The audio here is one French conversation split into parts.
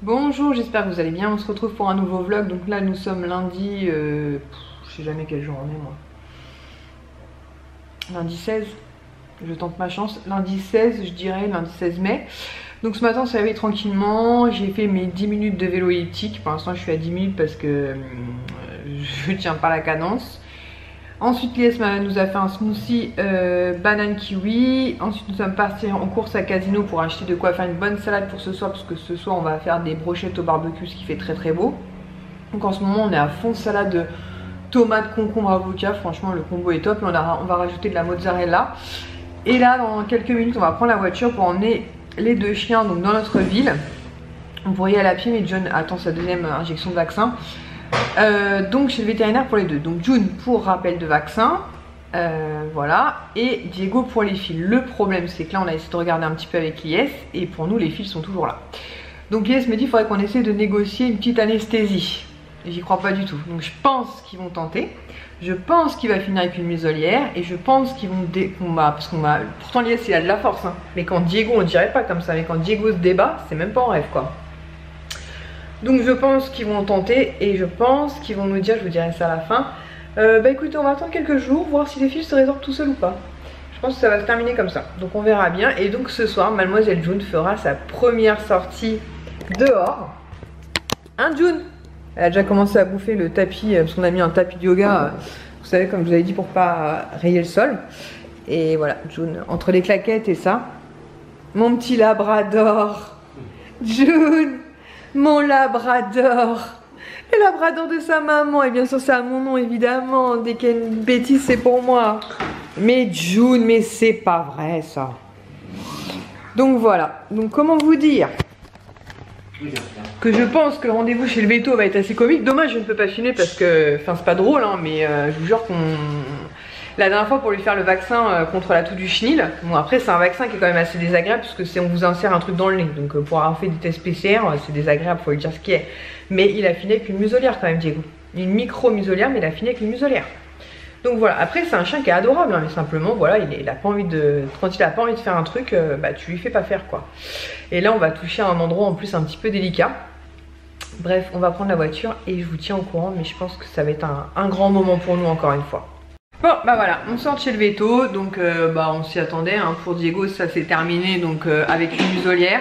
Bonjour, j'espère que vous allez bien, on se retrouve pour un nouveau vlog. Donc là nous sommes lundi, je sais jamais quel jour on est moi. Lundi 16, je tente ma chance, lundi 16 je dirais, lundi 16 mai. Donc ce matin on s'est réveillé tranquillement, j'ai fait mes 10 minutes de vélo elliptique. Pour l'instant je suis à 10 minutes parce que je tiens pas la cadence. Ensuite Lies nous a fait un smoothie banane kiwi. Ensuite nous sommes partis en course à Casino pour acheter de quoi faire une bonne salade pour ce soir, parce que ce soir on va faire des brochettes au barbecue, ce qui fait très beau. Donc en ce moment on est à fond salade tomate, concombre, avocat. Franchement le combo est top. On va rajouter de la mozzarella. Et là dans quelques minutes on va prendre la voiture pour emmener les deux chiens donc dans notre ville. On pourrait y aller à pied mais John attend sa deuxième injection de vaccin. Donc chez le vétérinaire pour les deux. Donc June pour rappel de vaccin, voilà, et Diego pour les fils. Le problème c'est que là on a essayé de regarder un petit peu avec Lies et pour nous les fils sont toujours là. Donc Lies me dit qu'il faudrait qu'on essaie de négocier une petite anesthésie. J'y crois pas du tout. Donc je pense qu'ils vont tenter. Je pense qu'il va finir avec une muselière et je pense qu'ils vont parce qu'on va. Pourtant Lies il a de la force, hein. Mais quand Diego on dirait pas comme ça, mais quand Diego se débat c'est même pas en rêve quoi. Donc je pense qu'ils vont tenter et je pense qu'ils vont nous dire, je vous dirai ça à la fin. Bah écoutez, on va attendre quelques jours, voir si les fils se résorbent tout seuls ou pas. Je pense que ça va se terminer comme ça. Donc on verra bien. Et donc ce soir, mademoiselle June fera sa première sortie dehors. Hein June? Elle a déjà commencé à bouffer le tapis, parce qu'on a mis un tapis de yoga, vous savez, comme je vous avais dit, pour pas rayer le sol. Et voilà, June, entre les claquettes et ça. Mon petit labrador. June! Mon labrador, le labrador de sa maman, et bien sûr c'est à mon nom évidemment, dès qu'il y a une bêtise c'est pour moi. Mais June, mais c'est pas vrai ça. Donc voilà, donc comment vous dire que je pense que le rendez-vous chez le veto va être assez comique. Dommage je ne peux pas filmer parce que, enfin c'est pas drôle hein, mais je vous jure qu'on... La dernière fois pour lui faire le vaccin contre la toux du chenil, bon après c'est un vaccin qui est quand même assez désagréable puisque on vous insère un truc dans le nez, donc pour avoir fait des tests PCR c'est désagréable, faut lui dire ce qui est. Mais il a fini avec une muselière quand même Diego, une micro muselière mais il a fini avec une muselière. Donc voilà, après c'est un chien qui est adorable hein, mais simplement voilà il a pas envie de, quand il a pas envie de faire un truc, bah tu lui fais pas faire quoi. Et là on va toucher à un endroit en plus un petit peu délicat. Bref on va prendre la voiture et je vous tiens au courant, mais je pense que ça va être un grand moment pour nous encore une fois. Bon bah voilà, on sort de chez le veto, donc bah on s'y attendait hein. Pour Diego ça s'est terminé donc avec une muselière.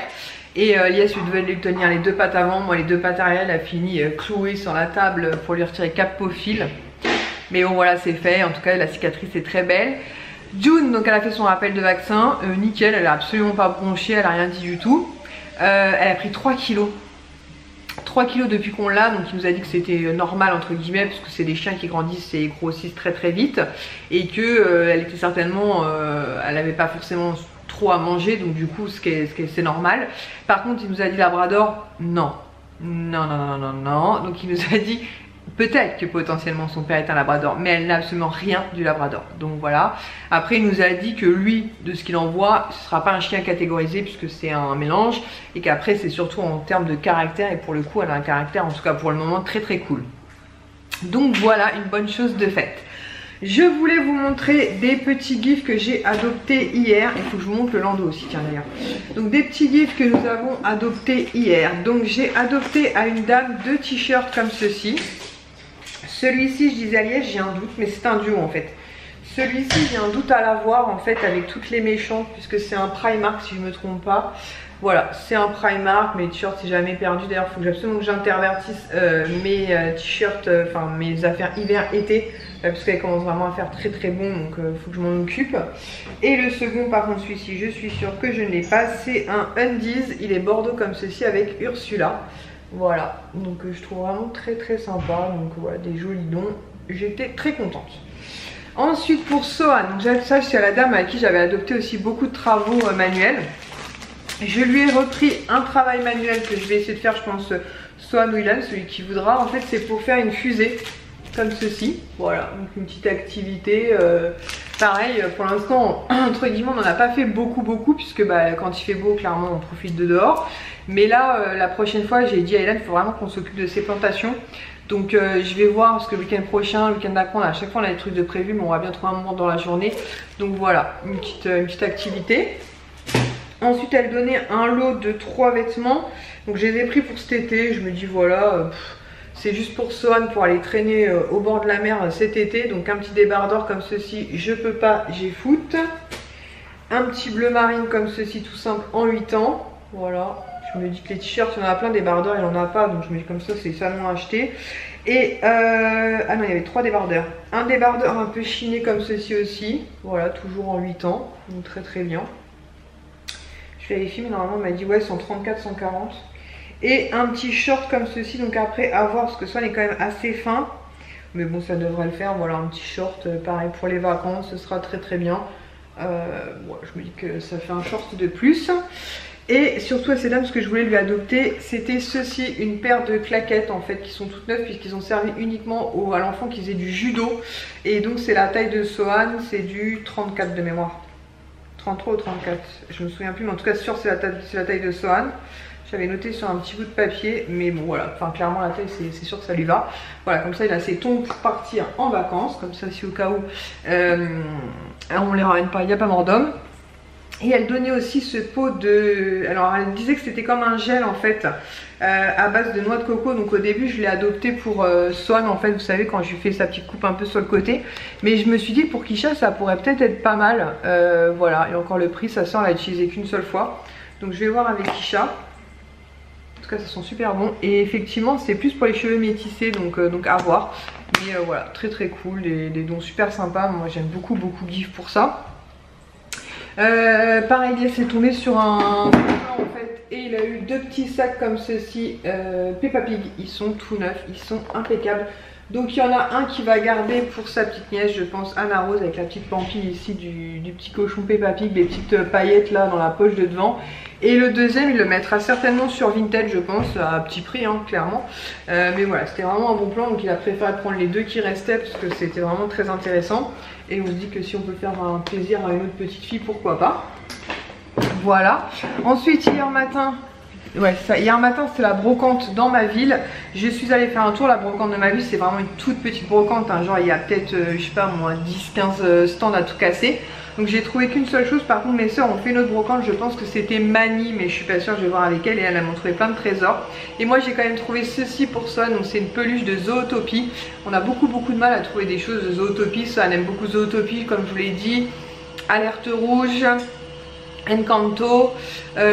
Et Lies devait lui tenir les deux pattes avant, moi les deux pattes arrière, elle a fini clouée sur la table pour lui retirer 4 peaux fil. Mais bon voilà c'est fait, en tout cas la cicatrice est très belle. June donc elle a fait son rappel de vaccin, nickel, elle a absolument pas bronché, elle a rien dit du tout. Elle a pris 3 kilos. 3 kilos depuis qu'on l'a, donc il nous a dit que c'était normal entre guillemets parce que c'est des chiens qui grandissent et grossissent très vite et que elle était certainement, elle n'avait pas forcément trop à manger, donc du coup c'est normal. Par contre il nous a dit labrador, non, donc il nous a dit peut-être que potentiellement son père est un labrador, mais elle n'a absolument rien du labrador. Donc voilà. Après il nous a dit que lui, de ce qu'il en voit, ce sera pas un chien catégorisé puisque c'est un mélange, et qu'après c'est surtout en termes de caractère, et pour le coup elle a un caractère en tout cas pour le moment très cool. Donc voilà, une bonne chose de faite. Je voulais vous montrer des petits gifs que j'ai adoptés hier. Il faut que je vous montre le landau aussi, tiens d'ailleurs. Donc des petits gifs que nous avons adoptés hier. Donc j'ai adopté à une dame 2 t-shirts comme ceci. Celui-ci, je disais à Liège, j'ai un doute, mais c'est un duo en fait. Celui-ci, j'ai un doute à l'avoir en fait avec toutes les méchantes, puisque c'est un Primark si je ne me trompe pas. Voilà, c'est un Primark, mes t-shirts c'est jamais perdu. D'ailleurs, il faut que absolument que j'intervertisse mes t-shirts, enfin mes affaires hiver-été, parce qu'elles commencent vraiment à faire très bon, donc il faut que je m'en occupe. Et le second, par contre, celui-ci, je suis sûre que je ne l'ai pas, c'est un Undies, il est bordeaux comme ceci avec Ursula. Voilà, donc je trouve vraiment très sympa, donc voilà, des jolis dons, j'étais très contente. Ensuite pour Sohan, donc ça c'est la dame à qui j'avais adopté aussi beaucoup de travaux manuels. Je lui ai repris un travail manuel que je vais essayer de faire, je pense, Sohan ou Ilan, celui qui voudra. En fait c'est pour faire une fusée, comme ceci, voilà, donc une petite activité. Pareil, pour l'instant, entre guillemets, on n'en a pas fait beaucoup, puisque bah, quand il fait beau, clairement, on profite de dehors. Mais là, la prochaine fois, j'ai dit à Hélène, il faut vraiment qu'on s'occupe de ces plantations. Donc je vais voir, parce que le week-end prochain, le week-end d'après, à chaque fois on a des trucs de prévu, mais on va bien trouver un moment dans la journée. Donc voilà, une petite activité. Ensuite elle donnait un lot de 3 vêtements. Donc je les ai pris pour cet été. Je me dis voilà, c'est juste pour Sohan, pour aller traîner au bord de la mer cet été. Donc un petit débardeur comme ceci, je peux pas, j'ai foot. Un petit bleu marine comme ceci, tout simple, en 8 ans. Voilà, je me dis que les t-shirts, il y en a plein, débardeurs, il n'y en a pas. Donc je me dis comme ça, c'est seulement acheté. Et ah non, il y avait 3 débardeurs. Un débardeur un peu chiné comme ceci aussi. Voilà, toujours en 8 ans. Donc très très bien. Je vérifie, mais normalement, on m'a dit ouais, 134, 140. Et un petit short comme ceci. Donc après, à voir, parce que Sohan est quand même assez fin. Mais bon, ça devrait le faire. Voilà, un petit short, pareil pour les vacances, ce sera très très bien. Bon, je me dis que ça fait un short de plus. Et surtout à ces dames, ce que je voulais lui adopter, c'était ceci, une paire de claquettes en fait qui sont toutes neuves puisqu'ils ont servi uniquement à l'enfant qui faisait du judo. Et donc c'est la taille de Sohan, c'est du 34 de mémoire. 33 ou 34, je me souviens plus, mais en tout cas sûr c'est la taille de Sohan. J'avais noté sur un petit bout de papier, mais bon voilà, enfin clairement la taille c'est sûr que ça lui va. Voilà, comme ça il a ses tons pour partir en vacances, comme ça si au cas où on les ramène pas, il n'y a pas mort d'homme. Et elle donnait aussi ce pot de... Alors elle disait que c'était comme un gel en fait à base de noix de coco. Donc au début je l'ai adopté pour Sohan en fait, vous savez, quand je lui fais sa petite coupe un peu sur le côté. Mais je me suis dit pour Kisha ça pourrait peut-être être pas mal. Voilà, et encore le prix, sa soeur l'a utilisé qu'une seule fois. Donc je vais voir avec Kisha. En tout cas ça sent super bon. Et effectivement c'est plus pour les cheveux métissés, donc à voir. Mais voilà, très très cool, des dons super sympas. Moi j'aime beaucoup GIF pour ça. Pareil, il s'est tombé sur un plan en fait et il a eu 2 petits sacs comme ceci Peppa Pig, ils sont tout neufs, ils sont impeccables. Donc il y en a un qui va garder pour sa petite nièce, je pense, Anna Rose, avec la petite pampille ici du petit cochon Peppa Pig, des petites paillettes là dans la poche de devant. Et le deuxième il le mettra certainement sur Vinted, je pense, à petit prix hein, clairement. Mais voilà, c'était vraiment un bon plan, donc il a préféré prendre les 2 qui restaient parce que c'était vraiment très intéressant. Et on se dit que si on peut faire un plaisir à une autre petite fille, pourquoi pas. Voilà. Ensuite hier matin, hier matin c'était la brocante dans ma ville. Je suis allée faire un tour. La brocante de ma ville c'est vraiment une toute petite brocante hein. Genre il y a peut-être je sais pas moi 10-15 stands à tout casser. Donc j'ai trouvé qu'une seule chose. Par contre mes soeurs ont fait une autre brocante, je pense que c'était Mani, mais je suis pas sûre, je vais voir avec elle. Et elle m'a trouvé plein de trésors. Et moi j'ai quand même trouvé ceci pour Sohan. Donc c'est une peluche de Zootopie. On a beaucoup de mal à trouver des choses de Zootopie. Sohan aime beaucoup Zootopie comme je vous l'ai dit. Alerte rouge, Encanto,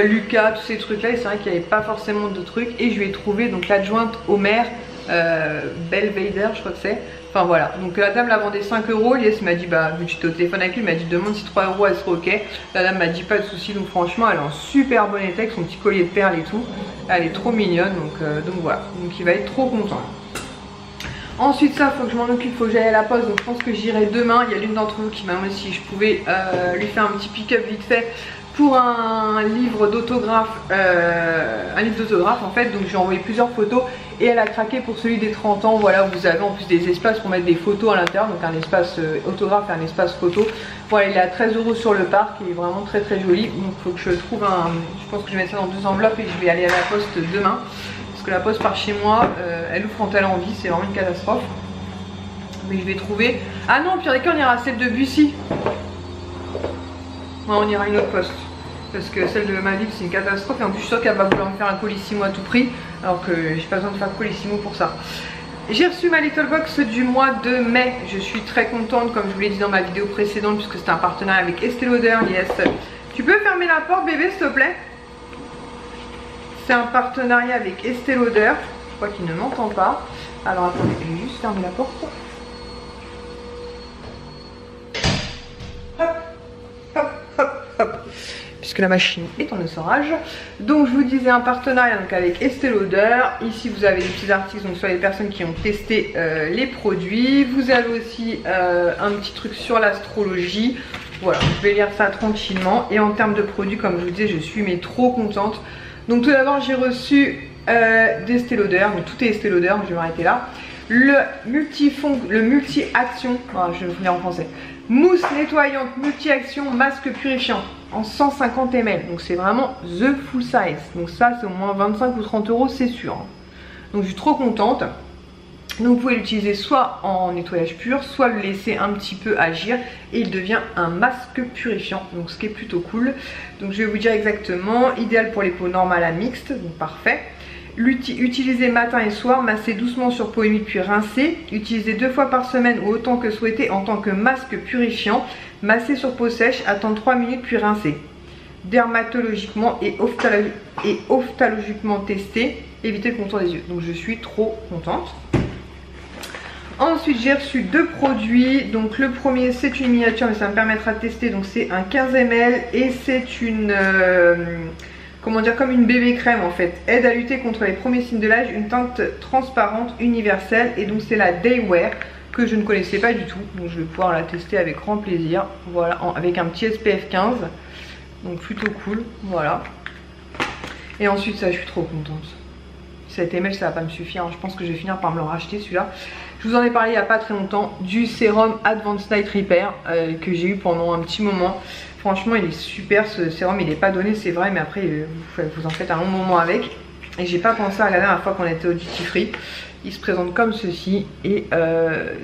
Lucas, tous ces trucs là. Et c'est vrai qu'il n'y avait pas forcément de trucs. Et je lui ai trouvé donc l'adjointe au maire, Belvader je crois que c'est. Enfin voilà, donc la dame la vendait 5 €. Lies m'a dit, bah vu que j'étais au téléphone avec lui, il m'a dit demande si 3 € elle sera ok. La dame m'a dit pas de soucis, donc franchement elle est en super bon état avec son petit collier de perles et tout. Elle est trop mignonne, donc voilà, donc il va être trop content. Ensuite ça, faut que je m'en occupe, faut que j'aille à la poste, donc je pense que j'irai demain. Il y a l'une d'entre vous qui m'a demandé si je pouvais lui faire un petit pick-up vite fait pour un livre d'autographe, en fait. Donc j'ai envoyé plusieurs photos et elle a craqué pour celui des 30 ans. Voilà, où vous avez en plus des espaces pour mettre des photos à l'intérieur, donc un espace autographe et un espace photo. Voilà, il est à 13 € sur le parc, il est vraiment très joli. Donc il faut que je trouve je pense que je vais mettre ça dans 2 enveloppes et je vais aller à la poste demain. Parce que la poste par chez moi, elle ouvre quand elle a envie, c'est vraiment une catastrophe. Mais je vais trouver... Ah non, pire des cas, on ira à celle de Bussy. Ouais, on ira à une autre poste. Parce que celle de ma ville, c'est une catastrophe. Et en plus, je suis sûre qu'elle va vouloir me faire un colissimo à tout prix. Alors que j'ai pas besoin de faire de colissimo pour ça. J'ai reçu ma Little Box du mois de mai. Je suis très contente, comme je vous l'ai dit dans ma vidéo précédente, puisque c'était un partenariat avec Estée Lauder. Yes. Tu peux fermer la porte, bébé, s'il te plaît? C'est un partenariat avec Estée Lauder. Je crois qu'il ne m'entend pas. Alors attendez, je vais juste fermer la porte. Hop, hop, hop, hop. Puisque la machine est en essorage. Donc je vous disais un partenariat donc avec Estée Lauder. Ici vous avez des petits articles donc sur les personnes qui ont testé les produits. Vous avez aussi un petit truc sur l'astrologie. Voilà, je vais lire ça tranquillement. Et en termes de produits, comme je vous disais, je suis mais trop contente. Donc tout d'abord j'ai reçu d'Estée Lauder, donc tout est Estée Lauder, je vais m'arrêter là. Le multi-action, je vais vous lire en français. Mousse nettoyante multi-action masque purifiant en 150 ml. Donc c'est vraiment the full size. Donc ça c'est au moins 25 ou 30 € c'est sûr. Donc je suis trop contente. Donc vous pouvez l'utiliser soit en nettoyage pur, soit le laisser un petit peu agir et il devient un masque purifiant, donc ce qui est plutôt cool. Donc je vais vous dire exactement, idéal pour les peaux normales à mixtes, donc parfait. Utilisez matin et soir, massez doucement sur peau humide puis rincez. Utilisez 2 fois par semaine ou autant que souhaité en tant que masque purifiant. Massez sur peau sèche, attendre 3 minutes puis rincez. Dermatologiquement et ophtalmologiquement testé, évitez le contour des yeux. Donc je suis trop contente. Ensuite j'ai reçu 2 produits. Donc le premier c'est une miniature mais ça me permettra de tester. Donc c'est un 15 ml et c'est une... comment dire, comme une bébé crème en fait. Aide à lutter contre les premiers signes de l'âge, une teinte transparente universelle. Et donc c'est la Day Wear que je ne connaissais pas du tout. Donc je vais pouvoir la tester avec grand plaisir. Voilà, avec un petit SPF 15. Donc plutôt cool, voilà. Et ensuite ça je suis trop contente. 7 ml ça va pas me suffire, hein. Je pense que je vais finir par me le racheter celui-là. Je vous en ai parlé il n'y a pas très longtemps du sérum Advanced Night Repair que j'ai eu pendant un petit moment. Franchement il est super ce sérum, il n'est pas donné c'est vrai mais après vous en faites un long moment avec. Et j'ai pas pensé à la dernière fois qu'on était au duty free. Il se présente comme ceci et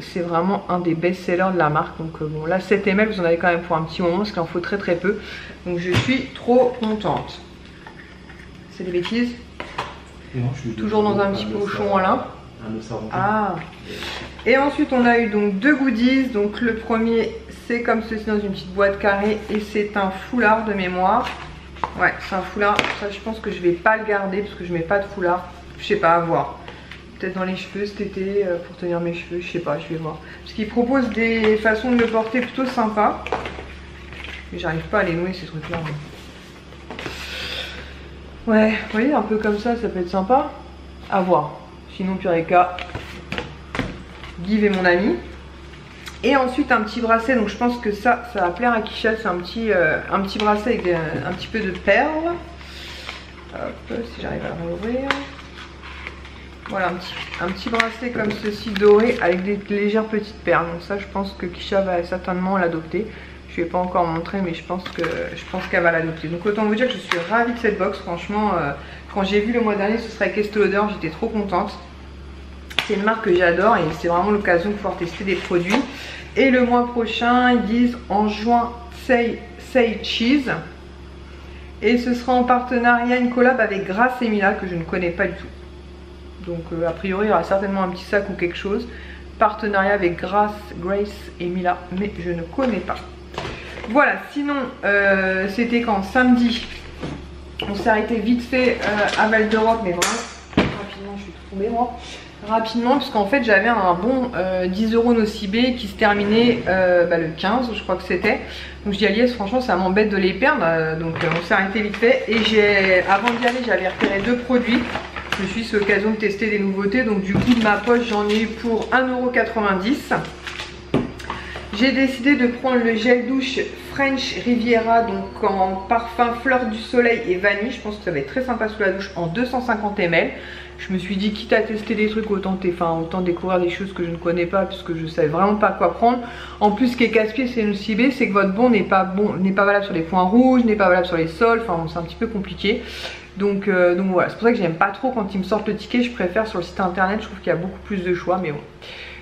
c'est vraiment un des best-sellers de la marque. Donc bon là 7 ml vous en avez quand même pour un petit moment parce qu'il en faut très peu. Donc je suis trop contente. C'est des bêtises? Non, je suis toujours dans un petit pochon là. Ah. Et ensuite on a eu donc 2 goodies. Donc le premier c'est comme ceci dans une petite boîte carrée et c'est un foulard de mémoire. Ouais c'est un foulard, ça je pense que je vais pas le garder parce que je mets pas de foulard. Je sais pas, à voir. Peut-être dans les cheveux cet été pour tenir mes cheveux, je sais pas, je vais voir. Parce qu'il propose des façons de le porter plutôt sympa. Mais j'arrive pas à les nouer ces trucs là. Ouais, vous voyez un peu comme ça peut être sympa. À voir. Sinon Pureka, Give est mon ami. Et ensuite un petit bracelet, donc je pense que ça va plaire à Kisha. C'est un petit bracelet avec un petit peu de perles. Hop, si j'arrive à le réouvrir. Voilà, un petit bracelet comme ceci doré avec des légères petites perles. Donc ça je pense que Kisha va certainement l'adopter. Je ne lui ai pas encore montré mais je pense qu'elle va l'adopter. Donc autant vous dire que je suis ravie de cette box. Franchement quand j'ai vu le mois dernier ce serait avec Estée Lauder, j'étais trop contente. C'est une marque que j'adore et c'est vraiment l'occasion de pouvoir tester des produits. Et le mois prochain ils disent en juin Say Cheese. Et ce sera en partenariat, une collab avec Grace et Mila que je ne connais pas du tout. Donc a priori il y aura certainement un petit sac ou quelque chose. Partenariat avec Grace et Mila, mais je ne connais pas. Voilà, sinon c'était quand samedi. On s'est arrêté vite fait à Val d'Europe, mais vraiment rapidement, je suis tombée moi. Rapidement, parce qu'en fait j'avais un bon 10 € Nocibé qui se terminait le 15, je crois que c'était. Donc je dis à Lies, franchement ça m'embête de les perdre. Donc on s'est arrêté vite fait. Et avant d'y aller, j'avais repéré 2 produits. Je me suis dit c'est l'occasion de tester des nouveautés. Donc du coup de ma poche j'en ai eu pour 1,90 €. J'ai décidé de prendre le gel douche French Riviera, donc en parfum fleur du soleil et vanille. Je pense que ça va être très sympa sous la douche, en 250 ml. Je me suis dit quitte à tester des trucs, autant découvrir des choses que je ne connais pas, puisque je savais vraiment pas quoi prendre. En plus ce qui est casse-pied c'est Nocibé, c'est que votre bon n'est pas valable sur les points rouges, n'est pas valable sur les sols, enfin bon, c'est un petit peu compliqué. Donc voilà, c'est pour ça que j'aime pas trop quand ils me sortent le ticket, je préfère sur le site internet, je trouve qu'il y a beaucoup plus de choix, mais bon.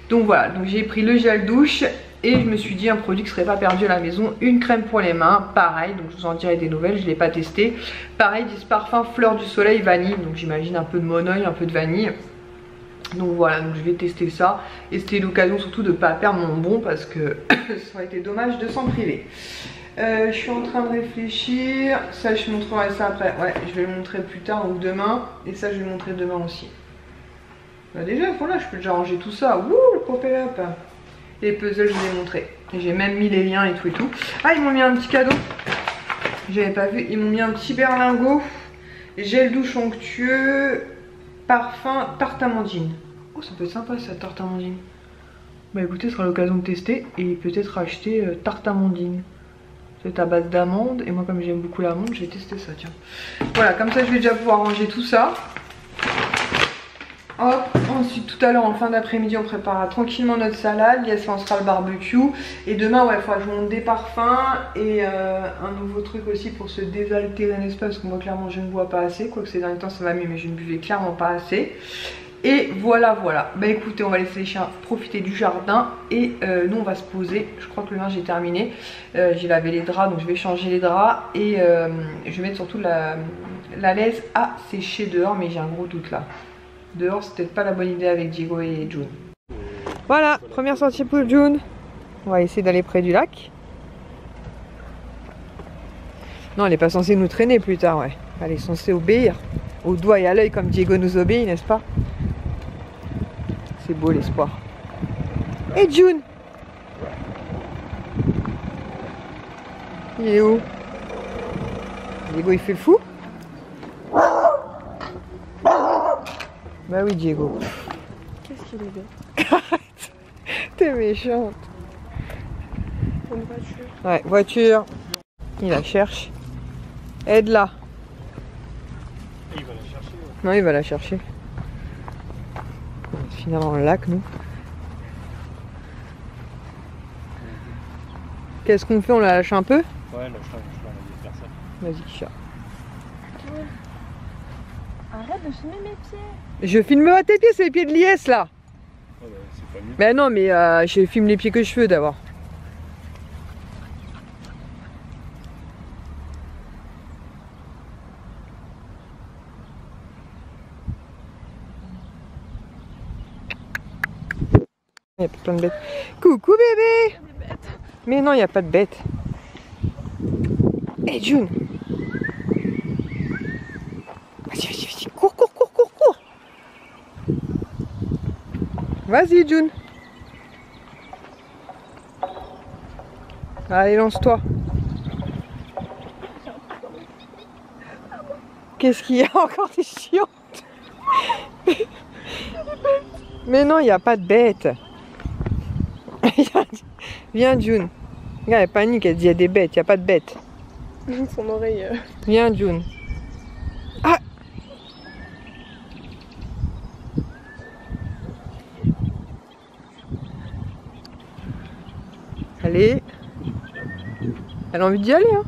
Donc voilà, donc j'ai pris le gel douche et je me suis dit un produit qui serait pas perdu à la maison, une crème pour les mains, pareil, donc je vous en dirai des nouvelles, je l'ai pas testé. Pareil, 10 parfums fleur du soleil vanille, donc j'imagine un peu de monoeil, un peu de vanille. Donc voilà, donc je vais tester ça et c'était l'occasion surtout de pas perdre mon bon parce que ça aurait été dommage de s'en priver. Je suis en train de réfléchir, ça je montrerai ça après, ouais je vais le montrer plus tard ou demain et ça je vais le montrer demain aussi. Bah déjà voilà, je peux déjà ranger tout ça, wouh le pop-up. Les puzzles je vous ai montré, j'ai même mis les liens et tout et tout. Ah ils m'ont mis un petit cadeau, j'avais pas vu, ils m'ont mis un petit berlingot, gel douche onctueux, parfum tarte amandine. Oh ça peut être sympa ça, tarte amandine. Bah écoutez, ce sera l'occasion de tester et peut-être acheter tarte amandine. C'est à base d'amande et moi comme j'aime beaucoup l'amande, j'ai testé ça tiens. Voilà, comme ça je vais déjà pouvoir ranger tout ça. Hop, ensuite tout à l'heure en fin d'après-midi on préparera tranquillement notre salade, Lies lancera le barbecue. Et demain ouais, il faudra que je monte des parfums et un nouveau truc aussi pour se désaltérer n'est-ce pas, parce que moi clairement je ne bois pas assez, quoique ces derniers temps ça va mieux mais je ne buvais clairement pas assez. Et voilà. Bah écoutez, on va laisser les chiens profiter du jardin. Et nous on va se poser. Je crois que le linge est terminé. J'ai lavé les draps, donc je vais changer les draps. Et je vais mettre surtout la laisse à sécher dehors. Mais j'ai un gros doute là. Dehors c'est peut-être pas la bonne idée avec Diego et June. Voilà, première sortie pour June. On va essayer d'aller près du lac. Non, elle n'est pas censée nous traîner plus tard, ouais. Elle est censée obéir. Au doigt et à l'œil comme Diego nous obéit, n'est-ce pas? C'est beau l'espoir. Et June? Il est où? Diego il fait le fou? Bah oui Diego. Qu'est-ce qu'il est bête. Arrête. T'es méchante. Une voiture. Ouais, voiture. Il la cherche. Aide-la. Il va la chercher. Ouais. Non, il va la chercher. On va finir dans le lac, nous. Qu'est-ce qu'on fait? On la lâche un peu? Ouais, lâche-la, il y a personne. Vas-y, Kisha. Arrête de filmer mes pieds. Je filme pas tes pieds, c'est les pieds de l'IS là. Ouais, bah, c'est pas mieux. Mais non, mais je filme les pieds que je veux d'abord. Il y a plein de bêtes. Coucou bébé. Mais non, il n'y a pas de bêtes. Hé June. Vas-y. Cours. Vas-y June. Allez, lance-toi. Qu'est-ce qu'il y a encore? T'es chiante. Mais non, il n'y a pas de bête. Viens June. Regarde, elle panique, elle dit il y a des bêtes, il n'y a pas de bêtes. Son oreille. Viens June. Ah! Allez. Elle a envie d'y aller, hein.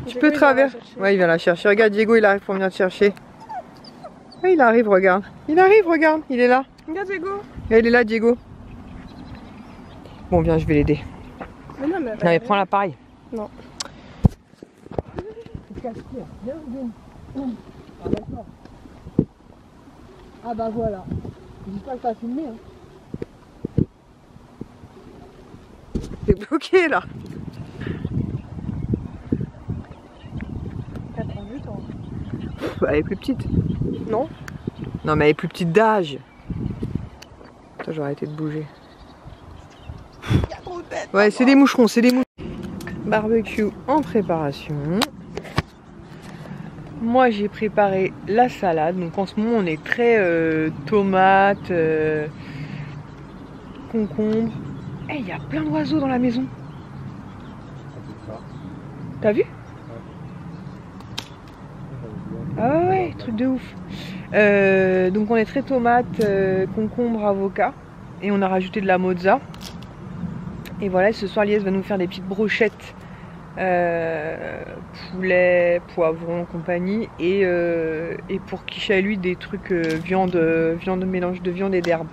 Tu peux traverser. Ouais, il vient la chercher. Regarde, Diego, il arrive pour venir te chercher. Ouais, il arrive, regarde. Il est là. Regarde Diego. Et il est là, Diego. Bon, viens, je vais l'aider. Mais non, mais. Non, mais prends l'appareil. Non. Viens, ah, d'accord. Ah bah voilà. J'espère que t'as filmé, hein. T'es bloqué là. T'as prend du temps. Elle est plus petite. Non. Non mais elle est plus petite d'âge. Attends, j'ai arrêté de bouger. Il y a trop de bêtes. Ouais, c'est des moucherons, Barbecue en préparation. Moi j'ai préparé la salade. Donc en ce moment on est très tomates, concombre. Eh, il y a plein d'oiseaux dans la maison. T'as vu? Ah ouais, truc de ouf. Donc on est très tomates, concombre, avocat. Et on a rajouté de la mozza. Et voilà, ce soir Lies va nous faire des petites brochettes. Poulet, poivron, compagnie. Et pour Kisha et lui des trucs viande, mélange de viande et d'herbe.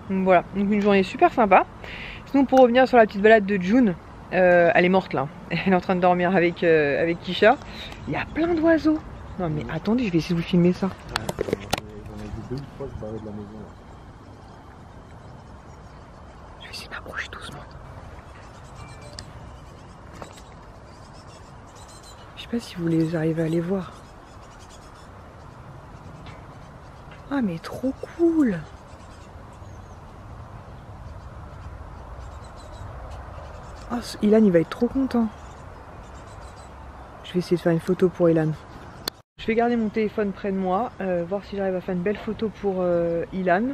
Donc voilà, donc une journée super sympa. Sinon pour revenir sur la petite balade de June, elle est morte là. Elle est en train de dormir avec Kisha. Il y a plein d'oiseaux. Non mais attendez, je vais essayer de vous filmer ça. J'en ai vu 2 ou 3 se barrer de la maison. Je vais essayer de m'approcher doucement. Je sais pas si vous les arrivez à les voir. Ah mais trop cool. Oh, Ilan il va être trop content. Je vais essayer de faire une photo pour Ilan. Je vais garder mon téléphone près de moi, voir si j'arrive à faire une belle photo pour Ilan.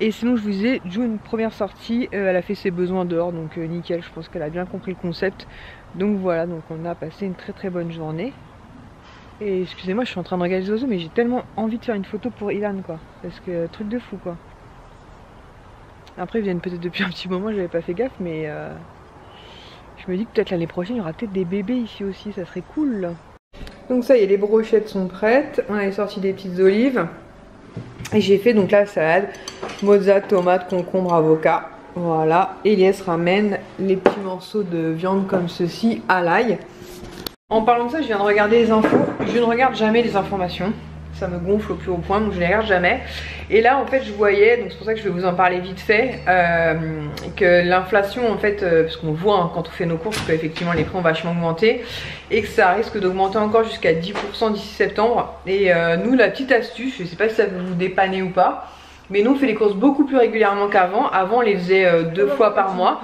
Et sinon je vous disais, June, première sortie, elle a fait ses besoins dehors, donc nickel, je pense qu'elle a bien compris le concept. Donc voilà, donc on a passé une très bonne journée. Et excusez-moi, je suis en train de regarder les oiseaux, mais j'ai tellement envie de faire une photo pour Ilan quoi. Parce que truc de fou quoi. Après ils viennent peut-être depuis un petit moment, j'avais pas fait gaffe, mais je me dis que peut-être l'année prochaine il y aura peut-être des bébés ici aussi, ça serait cool là. Donc ça y est, les brochettes sont prêtes, on a sorti des petites olives. Et j'ai fait donc la salade, mozza, tomate, concombre, avocat. Voilà, Elias ramène les petits morceaux de viande comme ceci à l'ail. En parlant de ça, je viens de regarder les infos. Je ne regarde jamais les informations. Ça me gonfle au plus haut point, donc je ne les regarde jamais. Et là, en fait, je voyais, donc c'est pour ça que je vais vous en parler vite fait, que l'inflation, en fait, parce qu'on voit hein, quand on fait nos courses, qu'effectivement les prix ont vachement augmenté et que ça risque d'augmenter encore jusqu'à 10% d'ici septembre. Et nous, la petite astuce, je ne sais pas si ça peut vous dépanner ou pas, mais nous, on fait les courses beaucoup plus régulièrement qu'avant. Avant, on les faisait 2 fois par mois.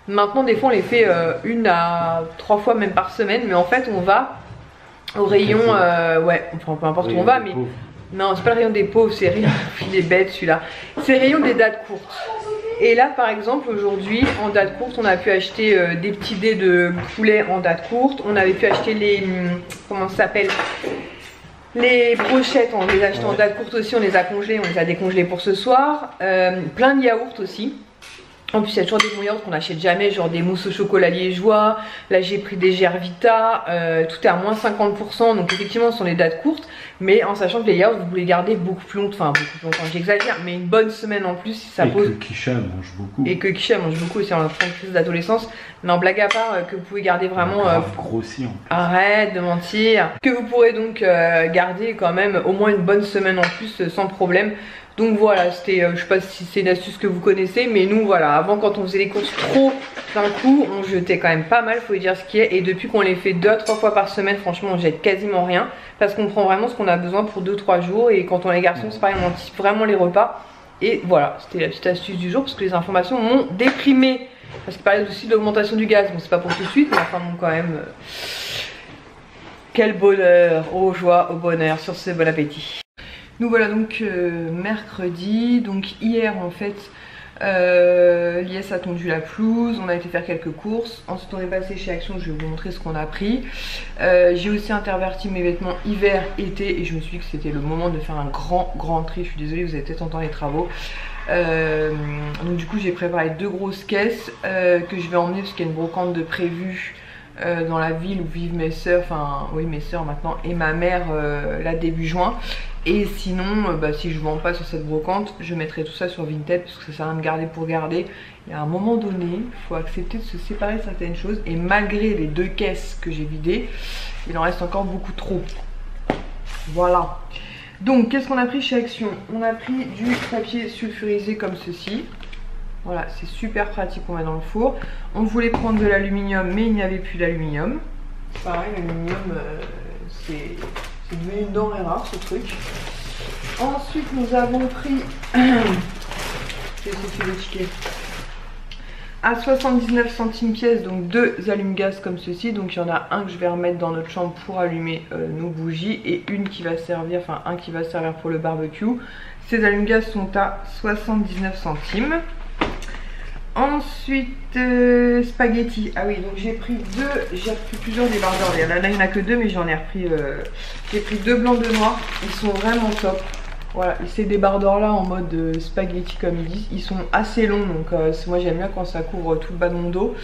Maintenant, des fois, on les fait 1 à 3 fois même par semaine. Mais en fait, on va au rayon, ouais, enfin peu importe où on va, mais non, c'est pas le rayon des pauvres, c'est rayon, il est bête celui-là. C'est le rayon des dates courtes. Et là, par exemple, aujourd'hui, en date courte, on a pu acheter des petits dés de poulet en date courte. On avait pu acheter les, comment ça s'appelle, les brochettes, on les a achetées en date courte aussi, on les a congelées, on les a décongelées pour ce soir. Plein de yaourts aussi. En plus, il y a toujours des bons yaourts qu'on n'achète jamais, genre des mousses au chocolat liégeois. Là, j'ai pris des Gervita, tout est à moins 50%. Donc, effectivement, ce sont les dates courtes. Mais en sachant que les yaourts, vous pouvez les garder beaucoup plus longtemps. Enfin, beaucoup plus longtemps, j'exagère, mais une bonne semaine en plus si ça pose. Et que Kisha mange beaucoup. Et que Kisha mange beaucoup aussi en fin de crise d'adolescence. Non, blague à part, que vous pouvez garder vraiment. Grossi en plus. Arrête de mentir. Que vous pourrez donc garder quand même au moins une bonne semaine en plus sans problème. Donc voilà, c'était, je sais pas si c'est une astuce que vous connaissez, mais nous voilà, avant quand on faisait les courses trop d'un coup, on jetait quand même pas mal, faut dire ce qui est. Et depuis qu'on les fait 2 à 3 fois par semaine, franchement on jette quasiment rien, parce qu'on prend vraiment ce qu'on a besoin pour 2-3 jours. Et quand on est garçon, c'est pareil, on anticipe vraiment les repas. Et voilà, c'était la petite astuce du jour, parce que les informations m'ont déprimée. Parce qu'il parlait aussi de l'augmentation du gaz, bon c'est pas pour tout de suite, mais enfin bon quand même... Quel bonheur, aux joies, au bonheur, sur ce, bon appétit. Nous voilà donc mercredi, donc hier en fait Lies a tondu la pelouse, on a été faire quelques courses, ensuite on est passé chez Action, je vais vous montrer ce qu'on a pris. J'ai aussi interverti mes vêtements hiver-été et je me suis dit que c'était le moment de faire un grand tri, je suis désolée vous avez peut-être entendu les travaux. Donc du coup j'ai préparé 2 grosses caisses que je vais emmener parce qu'il y a une brocante de prévue dans la ville où vivent mes soeurs, enfin oui mes soeurs maintenant et ma mère là début juin. Et sinon bah, si je vends pas sur cette brocante, je mettrai tout ça sur Vinted parce que ça sert à rien de garder pour garder. Et à un moment donné, il faut accepter de se séparer de certaines choses. Et malgré les 2 caisses que j'ai vidées, il en reste encore beaucoup trop. Voilà. Donc qu'est-ce qu'on a pris chez Action? On a pris du papier sulfurisé comme ceci. Voilà, c'est super pratique qu'on met dans le four. On voulait prendre de l'aluminium, mais il n'y avait plus d'aluminium. Pareil, l'aluminium, c'est devenu une denrée rare ce truc. Ensuite, nous avons pris... Qu'est-ce que tu veux ticket à 79 centimes pièce, donc 2 allume-gaz comme ceci. Donc il y en a un que je vais remettre dans notre chambre pour allumer nos bougies et une qui va servir, enfin un qui va servir pour le barbecue. Ces allume-gaz sont à 79 centimes. Ensuite, spaghetti. Ah oui, donc j'ai pris plusieurs débardeurs. Là, il n'y en a que 2, mais j'en ai repris. J'ai pris 2 blancs, 2 noirs. Ils sont vraiment top. Voilà, et ces débardeurs là en mode spaghetti comme ils disent, ils sont assez longs. Donc moi j'aime bien quand ça couvre tout le bas de mon dos.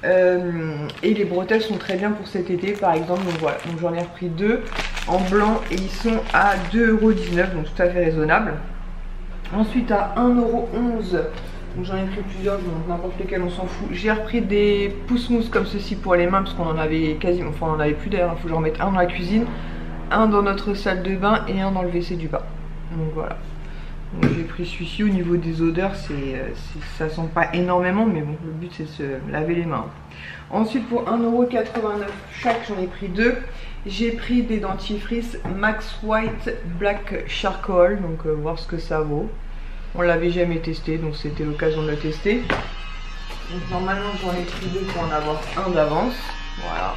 Et les bretelles sont très bien pour cet été par exemple. Donc voilà, donc j'en ai repris 2 en blanc et ils sont à 2,19 €, donc tout à fait raisonnable. Ensuite à 1,11 €. Donc j'en ai pris plusieurs, donc n'importe lequel on s'en fout. J'ai repris des pousse-mousse comme ceci pour les mains parce qu'on en avait quasiment, enfin on en avait plus d'ailleurs, il faut que j'en mette un dans la cuisine, un dans notre salle de bain et un dans le WC du bas. Donc voilà. Donc j'ai pris celui-ci. Au niveau des odeurs, ça sent pas énormément, mais bon, le but c'est de se laver les mains. Ensuite pour 1,89 € chaque, j'en ai pris 2. J'ai pris des dentifrices Max White Black Charcoal, donc voir ce que ça vaut. On l'avait jamais testé, donc c'était l'occasion de le tester. Donc normalement j'en ai pris 2 pour en avoir un d'avance. Voilà.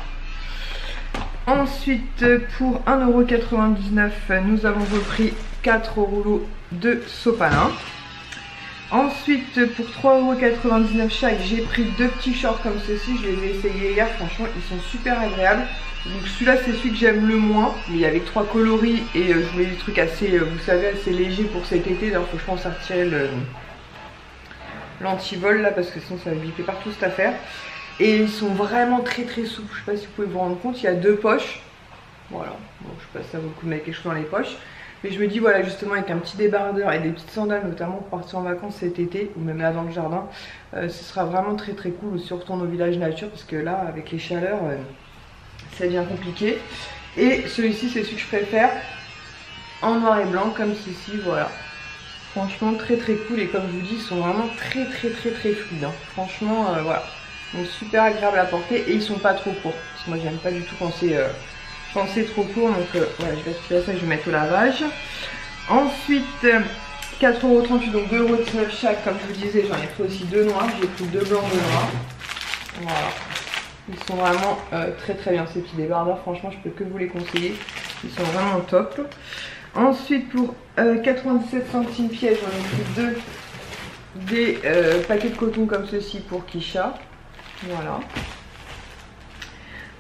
Ensuite pour 1,99 € nous avons repris 4 rouleaux de sopalin. Ensuite pour 3,99 € chaque, j'ai pris 2 petits shorts comme ceci. Je les ai essayés hier, franchement ils sont super agréables. Donc celui-là c'est celui que j'aime le moins, mais il y avait 3 coloris et je voulais des trucs assez, vous savez, assez légers pour cet été. Alors faut que je pense à retirer l'antivol là parce que sinon ça va bipper partout cette affaire. Et ils sont vraiment très souples, je sais pas si vous pouvez vous rendre compte, il y a 2 poches. Voilà, bon je sais pas si ça vaut le coup de mettre quelque chose dans les poches. Mais je me dis voilà, justement avec un petit débardeur et des petites sandales notamment pour partir en vacances cet été ou même là dans le jardin, ce sera vraiment très très cool. Si on retourne au village nature, parce que là avec les chaleurs ça devient compliqué. Et celui-ci c'est celui que je préfère, en noir et blanc comme ceci, voilà. Franchement très très cool, et comme je vous dis ils sont vraiment très fluides hein. Franchement voilà, donc super agréable à porter, et ils sont pas trop courts parce que moi j'aime pas du tout quand c'est trop court. Donc voilà, je vais aspirer ça et je vais mettre au lavage. Ensuite 4,38 €, donc 2,19 € chaque. Comme je vous disais, j'en ai pris aussi 2 noirs, j'ai pris 2 blancs, 2 noirs. Voilà, ils sont vraiment très bien ces petits débardeurs, franchement je peux que vous les conseiller, ils sont vraiment top. Ensuite pour 97 centimes pièce, j'en ai pris 2 des paquets de coton comme ceci pour Kisha. Voilà.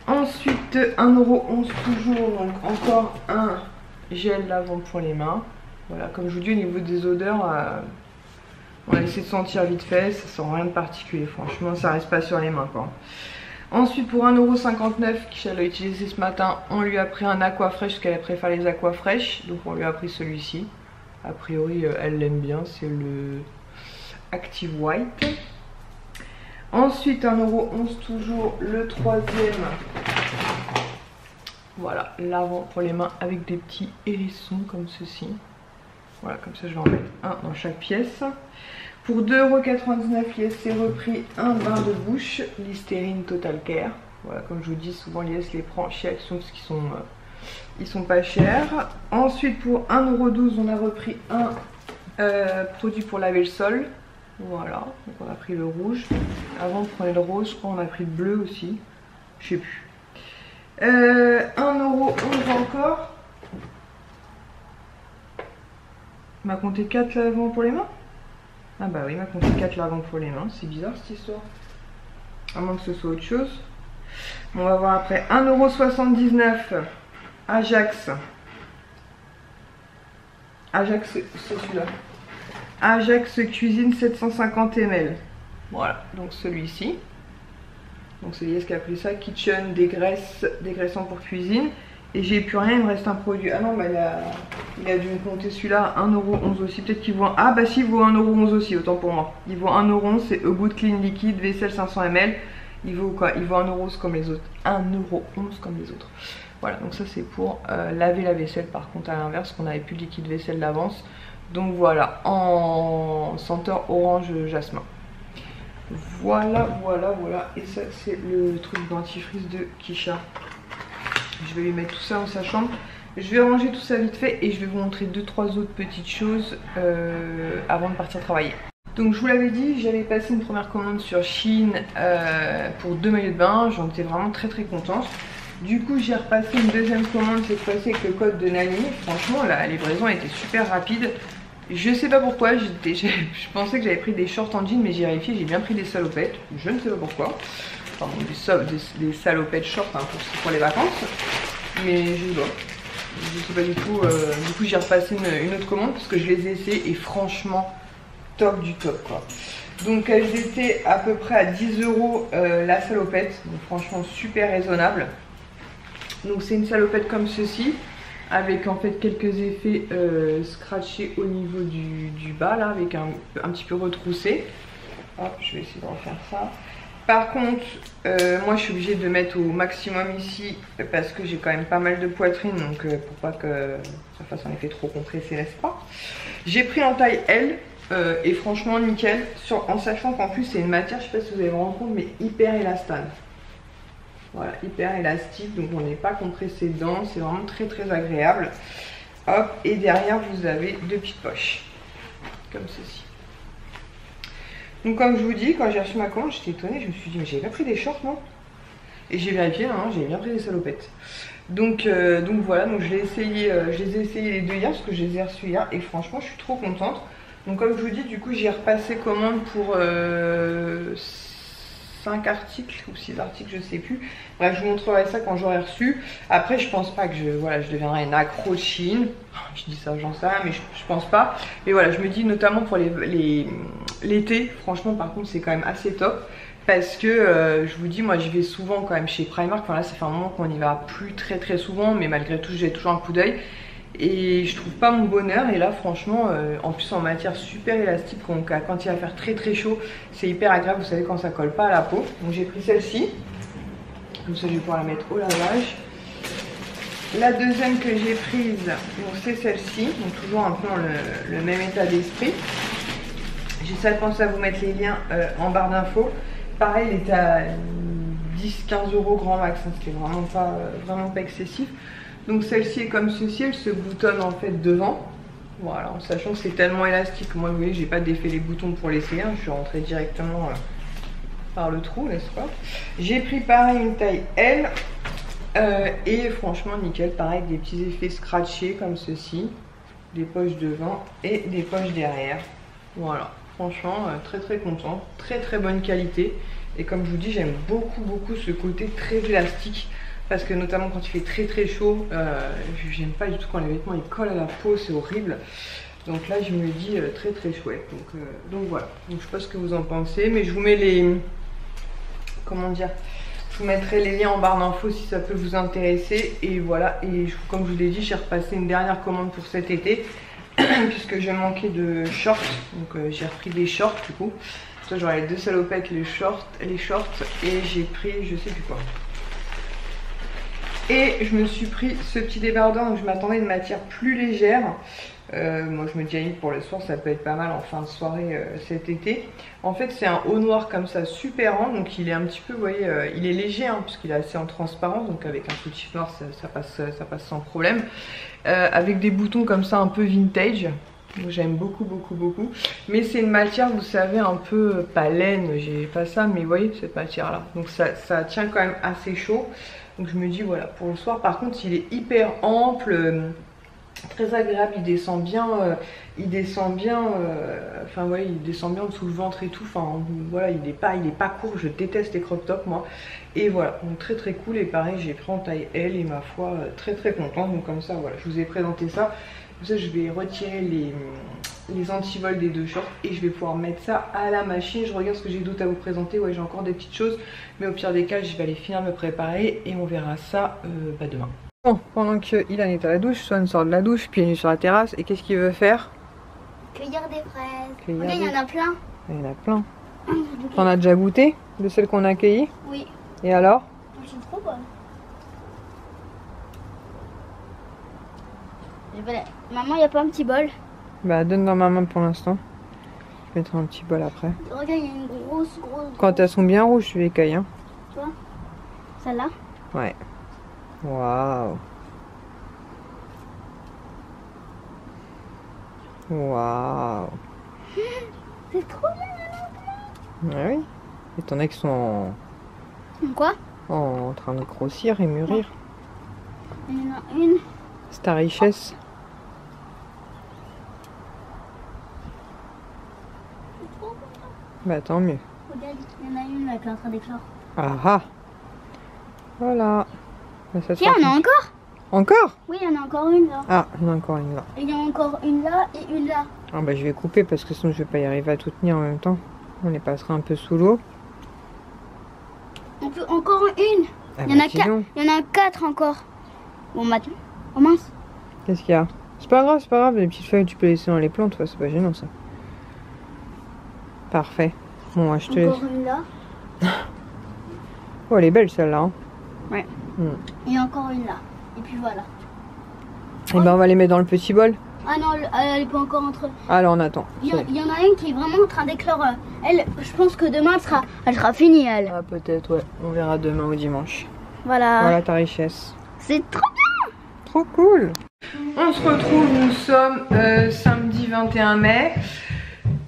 Ensuite 1,11 € toujours, donc encore un gel lavant pour les mains. Voilà, comme je vous dis au niveau des odeurs, on va essayer de sentir vite fait, ça sent rien de particulier, franchement ça reste pas sur les mains quoi. Ensuite pour 1,59 €, Kisha l'a utilisé ce matin, on lui a pris un Aquafresh parce qu'elle préfère les Aquafresh, donc on lui a pris celui-ci. A priori elle l'aime bien, c'est le Active White. Ensuite 1,11 € toujours, le troisième. Voilà, lavant pour les mains avec des petits hérissons comme ceci. Voilà, comme ça je vais en mettre un dans chaque pièce. Pour 2,99 €, c'est repris un bain de bouche, Listerine Total Care. Voilà, comme je vous dis, souvent l'IS les prend chez Action parce qu'ils sont pas chers. Ensuite pour 1,12 €, on a repris un produit pour laver le sol. Voilà, donc on a pris le rouge. Avant on prenait le rose, je crois on a pris le bleu aussi. Je sais plus. 1,11 € encore. Il m'a compté 4 lavants pour les mains. Ah bah oui, il m'a compté 4 lavants pour les mains. C'est bizarre cette histoire. À moins que ce soit autre chose. Bon, on va voir après. 1,79 € Ajax. Ajax, c'est celui-là. Ajax Cuisine 750 ml. Voilà, donc celui-ci. Donc c'est Lies qui a pris ça. Kitchen, dégraissant pour cuisine. Et j'ai plus rien, il me reste un produit. Ah non, bah il a dû me compter celui-là, 1,11 € aussi. Peut-être qu'il vaut ah bah si, il vaut 1,11 € aussi, autant pour moi. Il vaut 1,11 €, c'est A Good Clean Liquide, vaisselle 500 ml. Il vaut quoi? Il vaut 1,11 € comme les autres. 1,11 € comme les autres. Voilà, donc ça c'est pour laver la vaisselle. Par contre, à l'inverse, qu'on n'avait plus de liquide vaisselle d'avance. Donc voilà, en senteur orange jasmin. Voilà. Et ça, c'est le truc dentifrice de Kisha. Je vais lui mettre tout ça dans sa chambre. Je vais ranger tout ça vite fait et je vais vous montrer 2-3 autres petites choses avant de partir travailler. Donc je vous l'avais dit, j'avais passé une première commande sur Shein pour 2 maillots de bain. J'en étais vraiment très contente. Du coup j'ai repassé une deuxième commande cette fois-ci avec le code de Nani. Franchement la livraison a été super rapide. Je sais pas pourquoi, je pensais que j'avais pris des shorts en jean, mais j'ai vérifié, j'ai bien pris des salopettes. Je ne sais pas pourquoi. Enfin des salopettes shorts hein, pour les vacances. Mais je dois. Je sais pas du tout. Du coup j'ai repassé une autre commande parce que je les ai essayées et franchement top du top quoi. Donc elles étaient à peu près à 10 € la salopette. Donc franchement super raisonnable. Donc c'est une salopette comme ceci. Avec en fait quelques effets scratchés au niveau du bas là, avec un petit peu retroussé. Hop, je vais essayer de refaire ça. Par contre, moi je suis obligée de mettre au maximum ici parce que j'ai quand même pas mal de poitrine, donc pour pas que ça fasse un effet trop compressé, n'est-ce pas? J'ai pris en taille L et franchement nickel, en sachant qu'en plus c'est une matière, je sais pas si vous allez vous rendre compte, mais hyper élastane. Voilà, hyper élastique, donc on n'est pas compressé dedans, c'est vraiment très agréable. Hop, et derrière vous avez 2 petites poches, comme ceci. Donc comme je vous dis, quand j'ai reçu ma commande, j'étais étonnée, je me suis dit mais j'avais pas pris des shorts non? Et j'ai vérifié, non, j'avais bien pris des salopettes. Donc voilà, donc je les ai essayés les deux hier, parce que je les ai reçus hier, et franchement je suis trop contente. Donc comme je vous dis, du coup j'ai repassé commande pour 5 articles ou 6 articles, je sais plus. Bref, je vous montrerai ça quand j'aurai reçu. Après, je pense pas que je deviendrai une accro de Shein. Je dis ça, j'en sais rien, mais je pense pas. Mais voilà, je me dis notamment pour l'été, franchement, par contre, c'est quand même assez top. Parce que je vous dis, moi, j'y vais souvent quand même chez Primark. Enfin là, ça fait un moment qu'on n'y va plus très souvent, mais malgré tout, j'ai toujours un coup d'œil. et je trouve pas mon bonheur. Et là franchement en plus en matière super élastique, donc quand il va faire très chaud c'est hyper agréable, vous savez, quand ça colle pas à la peau. Donc j'ai pris celle-ci, comme ça je vais pouvoir la mettre au lavage. La deuxième que j'ai prise, c'est celle-ci, donc toujours un peu dans le même état d'esprit. J'essaie de penser à vous mettre les liens en barre d'infos. Pareil, il était à 10-15 € grand max, hein, c'était vraiment pas excessif. Donc celle-ci est comme ceci, elle se boutonne en fait devant. Voilà, en sachant que c'est tellement élastique. Moi vous voyez, j'ai pas défait les boutons pour l'essayer, hein, je suis rentrée directement par le trou, n'est-ce pas. J'ai pris pareil une taille L. Et franchement nickel, pareil, des petits effets scratchés comme ceci, des poches devant et des poches derrière. Voilà, franchement très content, très bonne qualité. Et comme je vous dis, j'aime beaucoup ce côté très élastique, parce que notamment quand il fait très chaud, j'aime pas du tout quand les vêtements ils collent à la peau, c'est horrible. Donc là je me dis très chouette. Donc voilà, donc, je sais pas ce que vous en pensez, mais je vous mets les, comment dire, je vous mettrai les liens en barre d'infos si ça peut vous intéresser. Et voilà, et comme je vous l'ai dit, j'ai repassé une dernière commande pour cet été puisque je manquais de shorts, donc j'ai repris des shorts du coup. Ça, j'aurai les deux salopettes, les shorts, et j'ai pris je sais plus quoi. Et je me suis pris ce petit débardeur, donc je m'attendais à une matière plus légère. Moi je me dis pour le soir ça peut être pas mal en fin de soirée cet été. En fait c'est un haut noir comme ça, super rond, donc il est un petit peu, vous voyez, il est léger hein, puisqu'il est assez en transparence, donc avec un soutif noir ça passe sans problème. Avec des boutons comme ça un peu vintage, j'aime beaucoup. Mais c'est une matière, vous savez, un peu, pas laine, j'ai pas ça, mais vous voyez cette matière là, donc ça tient quand même assez chaud. Donc je me dis voilà, pour le soir par contre il est hyper ample, très agréable, il descend bien, enfin ouais, il descend bien dessous le ventre et tout, enfin voilà, il est pas court, je déteste les crop tops moi. Et voilà, donc très cool. Et pareil, j'ai pris en taille L et ma foi très contente. Donc comme ça voilà, je vous ai présenté ça. Comme ça je vais retirer les antivols des deux shorts et je vais pouvoir mettre ça à la machine. Je regarde ce que j'ai d'autre à vous présenter. Ouais, j'ai encore des petites choses, mais au pire des cas je vais aller finir de me préparer et on verra ça demain. Bon, pendant qu'il en est à la douche, Swan sort de la douche, puis il est sur la terrasse, et qu'est-ce qu'il veut faire? Cueillir des fraises. Regarde, il y en a plein. Il y en a plein. T'en as déjà goûté de celles qu'on a cueillies? Oui. Et alors? Elles sont trop bonnes. Maman, il n'y a pas un petit bol? Bah donne dans ma main pour l'instant. Je mettrai un petit bol après. Regarde, il y a une grosse. Quand elles sont bien rouges, tu les cueilles, hein. Tu vois? Celle-là? Ouais. Waouh. Waouh. C'est trop bien. Ah oui. Et t'en as qui sont Quoi? en train de grossir et mûrir. Il y en a une. C'est ta richesse. Bah tant mieux. Regarde, il y en a une là qui est en train d'éclore. Ah ah. Voilà. Bah, ça Tiens, on a encore? Encore? Oui, il y en a encore une là. Ah, il y en a encore une là. Et il y en a encore une là et une là. Ah bah je vais couper parce que sinon je vais pas y arriver à tout tenir en même temps. On les passera un peu sous l'eau. On peut encore une. Ah Il y en bah, a dis 4. donc. Il y en a 4 encore. Bon maintenant. Oh mince. Qu'est-ce qu'il y a? C'est pas grave, les petites feuilles tu peux laisser dans les plantes, c'est pas gênant ça. Parfait. Bon, je te laisse. Encore une là. Oh, elle est belle celle-là. Hein. Ouais. Et encore une là. Et puis voilà. Et ben on va les mettre dans le petit bol. Ah non, elle est pas encore entre. Alors on attend. Il y en a une qui est vraiment en train d'éclore. Elle, je pense que demain elle sera finie elle. Ah peut-être, ouais. On verra demain ou dimanche. Voilà. Voilà ta richesse. C'est trop bien. Trop cool. On se retrouve, nous sommes samedi 21 mai.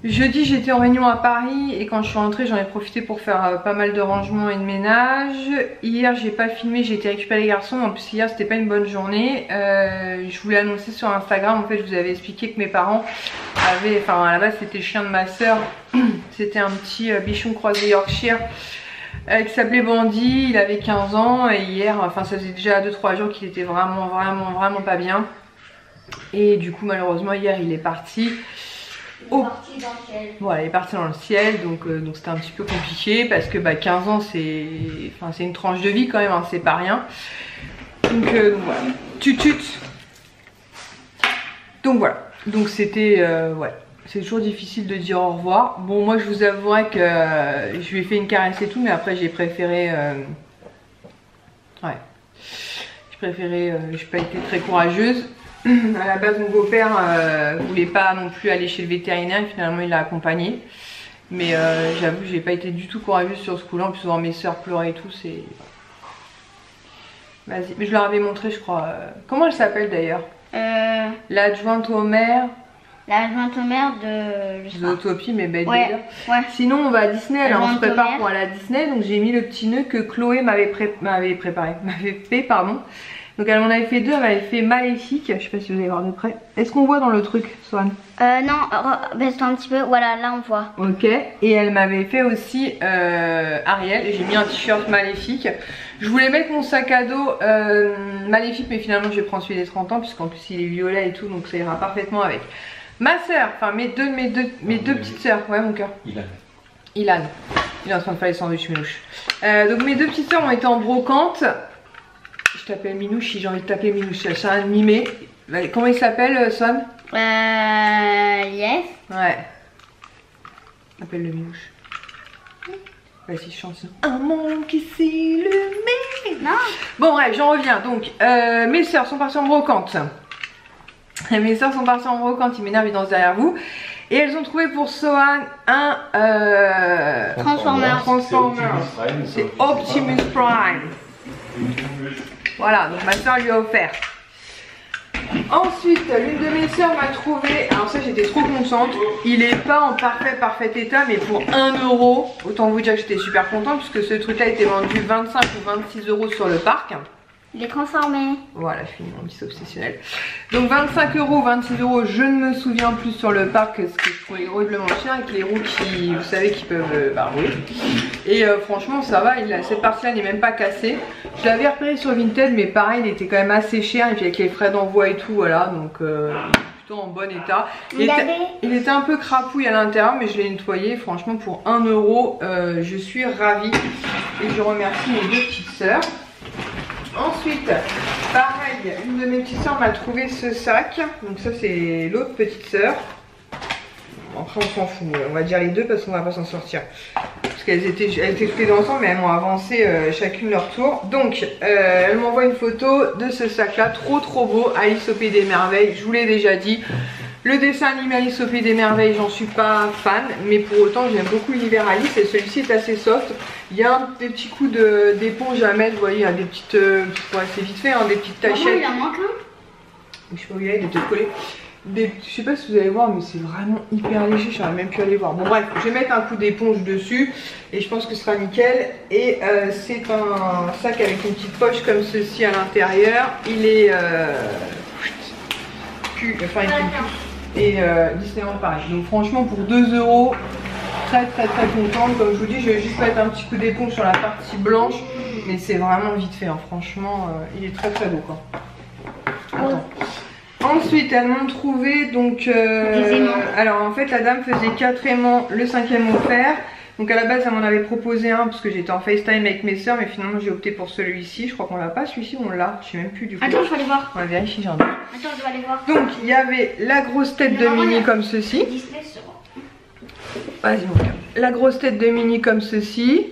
Jeudi j'étais en réunion à Paris et quand je suis rentrée j'en ai profité pour faire pas mal de rangements et de ménage. Hier j'ai pas filmé, j'ai été récupérer les garçons, en plus hier c'était pas une bonne journée. Je voulais annoncer sur Instagram, en fait je vous avais expliqué que mes parents avaient, enfin à la base c'était le chien de ma soeur, c'était un petit bichon croisé Yorkshire qui s'appelait Bandy, il avait 15 ans et hier, enfin ça faisait déjà 2-3 jours qu'il était vraiment pas bien. Et du coup malheureusement hier il est parti. Voilà, il est parti dans le ciel, donc c'était un petit peu compliqué parce que 15 ans c'est une tranche de vie quand même, hein, c'est pas rien. Donc voilà, tutut. Donc voilà, donc c'était ouais, c'est toujours difficile de dire au revoir. Bon, moi je vous avouerai que je lui ai fait une caresse et tout, mais après j'ai préféré ouais, j'ai pas été très courageuse. À la base mon beau-père voulait pas non plus aller chez le vétérinaire et finalement il l'a accompagné. Mais j'avoue j'ai pas été du tout courageuse sur ce coup-là. En plus voir mes soeurs pleurer et tout, c'est... Vas-y, mais je leur avais montré je crois. Comment elle s'appelle d'ailleurs? L'adjointe au maire. L'adjointe au maire de... Zootopie, mais bête ouais, délire. ouais. Sinon on va à Disney, alors on se prépare maire. pour aller à Disney. Donc j'ai mis le petit nœud que Chloé m'avait fait, pardon. Donc elle m'en avait fait deux, elle m'avait fait Maléfique. Je sais pas si vous allez voir de près. Est-ce qu'on voit dans le truc, Swan? Non, baisse-toi un petit peu, voilà, là on voit. Ok, et elle m'avait fait aussi Ariel, et j'ai mis un t-shirt Maléfique. Je voulais mettre mon sac à dos Maléfique, mais finalement je vais prendre celui des 30 ans, puisqu'en plus il est violet et tout, donc ça ira parfaitement avec. Ma soeur, enfin mes deux petites soeurs, ouais mon cœur. Ilan. Il est en train de faire les sandwichs Minouche. Donc mes deux petites soeurs ont été en brocante. Je t'appelle Minouche si j'ai envie de t'appeler Minouche, c'est un mimé. Comment il s'appelle, Son? Yes. Ouais. Appelle le Minouche. Vas-y, chante. Un monde qui s'illumine. Non. Bon, bref, j'en reviens. Donc, mes soeurs sont parties en brocante. Mes soeurs sont parties en brocante, ils m'énervent, ils dansent derrière vous. Et elles ont trouvé pour Sohan un Transformers. C'est Optimus Prime. Voilà, donc ma soeur lui a offert. Ensuite, l'une de mes soeurs m'a trouvé, alors ça j'étais trop contente, il est pas en parfait état, mais pour 1 €, autant vous dire que j'étais super contente puisque ce truc là était vendu 25 ou 26 € sur le parc. Il est transformé. Voilà, fini mon petit obsessionnel. Donc 25 €, 26 €, je ne me souviens plus sur le parc, ce que je trouvais horriblement cher avec les roues qui, vous savez, qui peuvent rouler. Et franchement ça va, cette partie là n'est même pas cassée. Je l'avais repéré sur Vinted, mais pareil il était quand même assez cher et puis avec les frais d'envoi et tout, voilà, donc il est plutôt en bon état. Il était un peu crapouille à l'intérieur, mais je l'ai nettoyé. Franchement pour 1 €, je suis ravie et je remercie mes deux petites sœurs. Ensuite, pareil, une de mes petites sœurs m'a trouvé ce sac. Donc ça c'est l'autre petite sœur. Après on s'en fout, on va dire les deux parce qu'on va pas s'en sortir. Parce qu'elles étaient toutes les deux ensemble, mais elles m'ont avancé chacune leur tour. Donc elle m'envoie une photo de ce sac là, trop beau, Alice au Pays des Merveilles. Je vous l'ai déjà dit. Le dessin animé Alice au Pays des Merveilles, j'en suis pas fan, mais pour autant j'aime beaucoup l'univers Alice et celui-ci est assez soft. Il y a des petits coups d'éponge à mettre, vous voyez, il y a des petites, ouais, c'est vite fait, hein, des petites tachettes. Il en manque un. Je sais pas où il est, il est peut-être collé. Je sais pas si vous allez voir, mais c'est vraiment hyper léger, je n'aurais même pu aller voir. Bon bref, je vais mettre un coup d'éponge dessus et je pense que ce sera nickel. Et c'est un sac avec une petite poche comme ceci à l'intérieur. Il est et Disneyland pareil. Donc franchement pour 2 €, très contente. Comme je vous dis, je vais juste mettre un petit coup d'éponge sur la partie blanche, mais c'est vraiment vite fait, hein. Franchement il est très beau quoi. Attends. Ensuite elles m'ont trouvé donc alors en fait la dame faisait 4 aimants, le 5e offert. Donc à la base elle m'en avait proposé un parce que j'étais en FaceTime avec mes soeurs, mais finalement j'ai opté pour celui-ci. Je crois qu'on l'a pas, celui-ci on l'a, je sais même plus du coup. Attends, je vais aller voir. On va vérifier, j'ai un doute. Attends, je dois aller voir. Donc il y avait la grosse tête de Minnie comme ceci. Disney sur... Vas-y mon cœur. La grosse tête de Minnie comme ceci.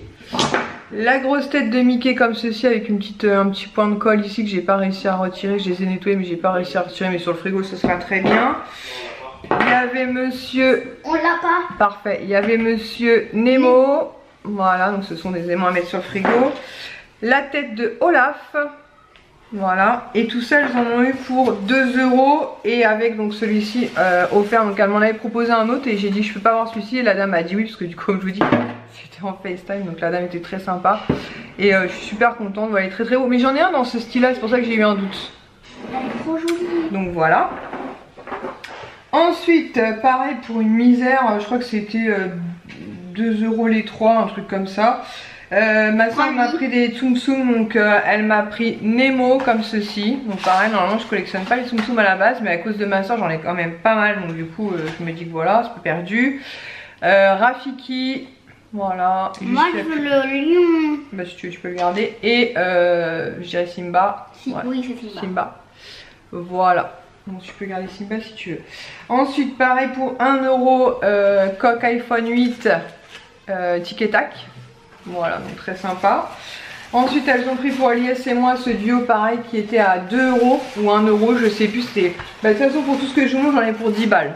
La grosse tête de Mickey comme ceci avec un petit point de colle ici que j'ai pas réussi à retirer. Je les ai nettoyés mais j'ai pas réussi à retirer, mais sur le frigo ce sera très bien. Il y avait monsieur... On l'a pas. Parfait. Il y avait monsieur Nemo. Voilà, donc ce sont des aimants à mettre sur le frigo. La tête de Olaf. Voilà. Et tout ça, elles en ont eu pour 2 € et avec donc celui-ci offert. Donc elle m'en avait proposé un autre et j'ai dit je peux pas avoir celui-ci. Et la dame a dit oui parce que du coup, comme je vous dis, c'était en FaceTime. Donc la dame était très sympa. Et je suis super contente. Voilà, il est très beau. Mais j'en ai un dans ce style-là, c'est pour ça que j'ai eu un doute. Elle est trop jolie. Donc voilà. Ensuite, pareil pour une misère, je crois que c'était 2 € les 3, un truc comme ça. Ma soeur m'a pris des Tsum Tsum, donc elle m'a pris Nemo comme ceci. Donc pareil, normalement je collectionne pas les Tsum Tsum à la base, mais à cause de ma soeur j'en ai quand même pas mal. Donc du coup je me dis que voilà, c'est pas perdu. Rafiki, voilà. Moi je veux le lion. Bah si tu veux, tu peux le garder. Et je dirais Simba. Si, ouais. oui, c'est Simba. Simba. Voilà. Donc tu peux garder Simba si tu veux. Ensuite, pareil pour 1 euro, coque iPhone 8 Tic et Tac. Voilà, donc très sympa. Ensuite, elles ont pris pour Aliès et moi ce duo pareil qui était à 2 euros ou 1 euro, je sais plus. C'était. Bah, de toute façon, pour tout ce que je vous montre, j'en ai pour 10 balles.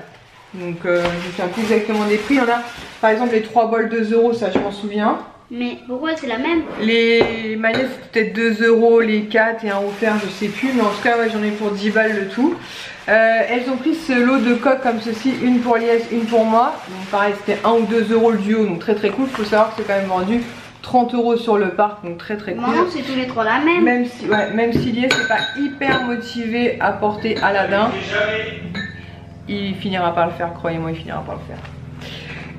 Donc je ne sais plus exactement des prix. Il y en a par exemple les 3 bols 2 euros, ça je m'en souviens. Mais pourquoi c'est la même? Les maillettes c'était peut-être 2 euros, les 4 et un offert, je sais plus. Mais en tout cas, ouais, j'en ai pour 10 balles le tout. Elles ont pris ce lot de coques comme ceci, une pour Aliès, une pour moi. Donc pareil, c'était 1 ou 2 euros le duo, donc très très cool. Il faut savoir que c'est quand même vendu 30 euros sur le parc, donc très très cool. Non, c'est tous les trois la même. Même si Lies n'est pas hyper motivé à porter Aladdin, il finira par le faire, croyez-moi, il finira par le faire.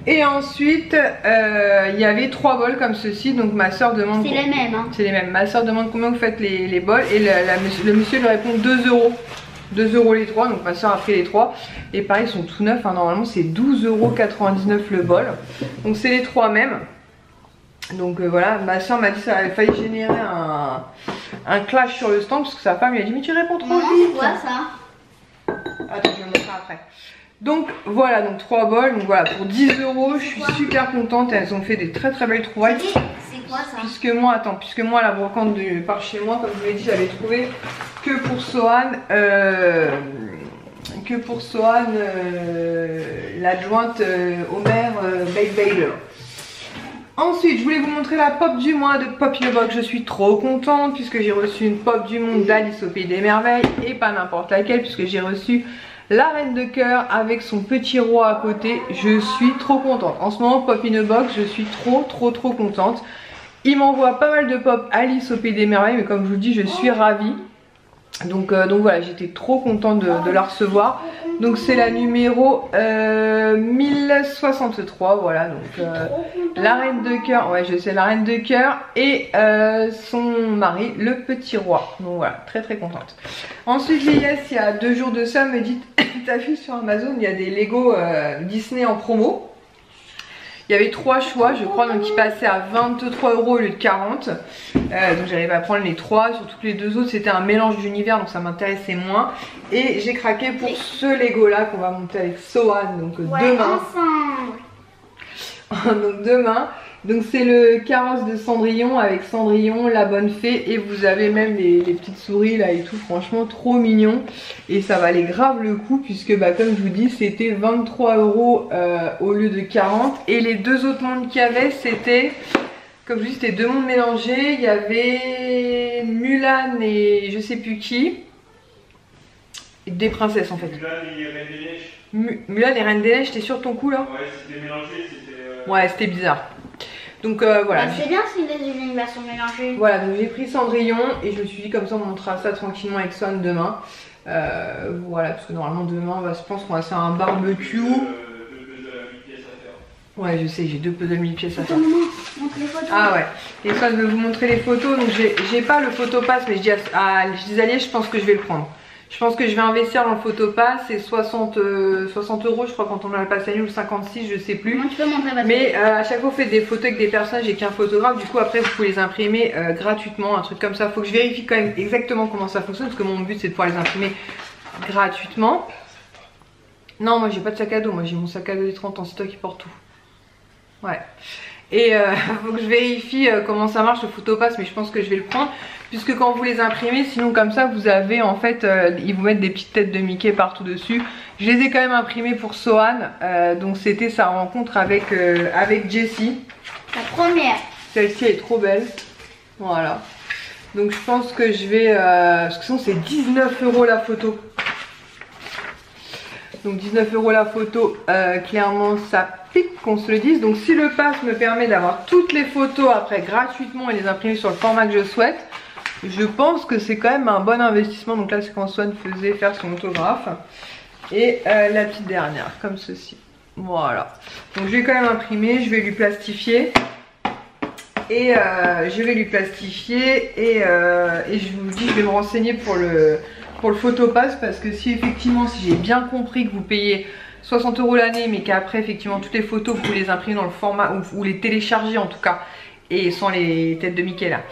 Et ensuite, il y avait 3 bols comme ceci, donc ma soeur demande... C'est les mêmes, hein. C'est les mêmes. Ma soeur demande combien vous faites les bols, et le monsieur lui répond 2 euros. 2 euros les 3, donc ma soeur a pris les 3. Et pareil, ils sont tout neufs, hein. Normalement c'est 12,99 euros le bol. Donc c'est les 3 mêmes. Donc voilà, ma soeur m'a dit que ça avait failli générer un clash sur le stand parce que sa femme lui a dit mais tu réponds trop vite. C'est quoi ça? Attends, je vais vous montrer après. Donc voilà, donc 3 bols, donc voilà, pour 10 euros, je suis super contente. Elles ont fait des très très belles trouvailles. C'est quoi ça? Puisque moi la brocante par chez moi, comme je vous l'ai dit, j'avais trouvé que pour Sohan, l'adjointe au maire Bake Baylor. Ensuite, je voulais vous montrer la pop du mois de Pop in a Box. Je suis trop contente puisque j'ai reçu une pop du monde d'Alice au Pays des Merveilles et pas n'importe laquelle puisque j'ai reçu la Reine de Cœur avec son petit roi à côté. Je suis trop contente. En ce moment, Pop in a Box, je suis trop contente. Il m'envoie pas mal de pop Alice au Pays des Merveilles, mais comme je vous dis, je suis ravie. Donc voilà, j'étais trop contente de la recevoir. Donc c'est la numéro 1063, voilà, donc la Reine de Cœur, ouais je sais, la Reine de Cœur et son mari, le petit roi. Donc voilà, très contente. Ensuite Lies, il y a 2 jours de ça, me dit, t'as vu sur Amazon, il y a des Lego Disney en promo. Il y avait 3 choix, je crois, donc qui passaient à 23 euros au lieu de 40. Donc j'arrive à prendre les 3, surtout que les 2 autres c'était un mélange d'univers, donc ça m'intéressait moins. Et j'ai craqué pour ce Lego là qu'on va monter avec Sohan, donc demain. Donc demain. Donc c'est le carrosse de Cendrillon avec Cendrillon, la bonne fée, et vous avez même les petites souris là et tout, franchement trop mignon. Et ça valait grave le coup puisque bah, comme je vous dis c'était 23 euros au lieu de 40. Et les 2 autres mondes qu'il y avait c'était, comme je vous dis, c'était 2 mondes mélangés. Il y avait Mulan et je sais plus qui, des princesses en fait. Mulan et Reine des Neiges, t'es sur ton coup là? Ouais, c'était mélangé, c'était... Ouais, c'était bizarre. Donc voilà. Bah, c'est bien si les univers sont mélangés. Voilà, donc j'ai pris Cendrillon et je me suis dit comme ça on montrera ça tranquillement avec Swan demain. Voilà, parce que normalement demain je pense qu'on va faire un barbecue. Ouais, je sais, j'ai 2 puzzles 1000 pièces à faire. Montre les photos. Ah ouais, et Swan veut vous montrer les photos, donc j'ai pas le photopass, mais je dis à Lies, je pense que je vais le prendre. Je pense que je vais investir dans le photopass, c'est 60 euros je crois quand on a le pass annuel, ou 56, je sais plus. Comment tu peux montrer votre Mais à chaque fois vous faites des photos avec des personnes, j'ai qu'un photographe, du coup après vous pouvez les imprimer gratuitement, un truc comme ça. Faut que je vérifie quand même exactement comment ça fonctionne, parce que mon but c'est de pouvoir les imprimer gratuitement. Non, moi j'ai pas de sac à dos, moi j'ai mon sac à dos des 30 ans, c'est toi qui portes tout. Ouais. Et faut que je vérifie comment ça marche le photopass, mais je pense que je vais le prendre. Puisque quand vous les imprimez, sinon comme ça vous avez en fait, ils vous mettent des petites têtes de Mickey partout dessus. Je les ai quand même imprimés pour Sohan, donc c'était sa rencontre avec Jessie. La première. Celle-ci est trop belle. Voilà. Donc je pense que je vais, parce que sinon c'est 19 euros la photo. Donc 19 euros la photo, clairement ça pique qu'on se le dise. Donc si le pass me permet d'avoir toutes les photos après gratuitement et les imprimer sur le format que je souhaite, je pense que c'est quand même un bon investissement. Donc là c'est quand Swan faisait faire son autographe. Et la petite dernière, comme ceci. Voilà. Donc je vais quand même imprimer, je vais lui plastifier. Et je vous dis, je vais me renseigner pour le photopass, parce que si effectivement, si j'ai bien compris que vous payez 60 euros l'année, mais qu'après effectivement toutes les photos vous les imprimez dans le format ou les téléchargez en tout cas et sans les têtes de Mickey là.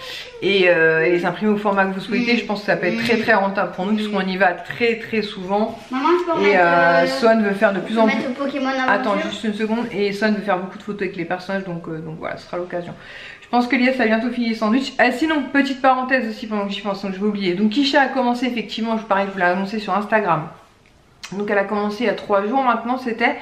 Et les imprimer au format que vous souhaitez, je pense que ça peut être très rentable pour nous puisqu'on y va très souvent. Maman, je peux Et remettre, Swan veut faire de plus en plus. mettre Pokémon Attends Aventure. juste une seconde. Et Swan veut faire beaucoup de photos avec les personnages, donc voilà, ce sera l'occasion. Je pense que Lies a bientôt fini les sandwichs. Ah sinon, petite parenthèse aussi pendant que j'y pense, donc je vais oublier. Donc Kisha a commencé effectivement, je parie que vous l'avez annoncé sur Instagram. Donc elle a commencé il y a 3 jours maintenant, c'était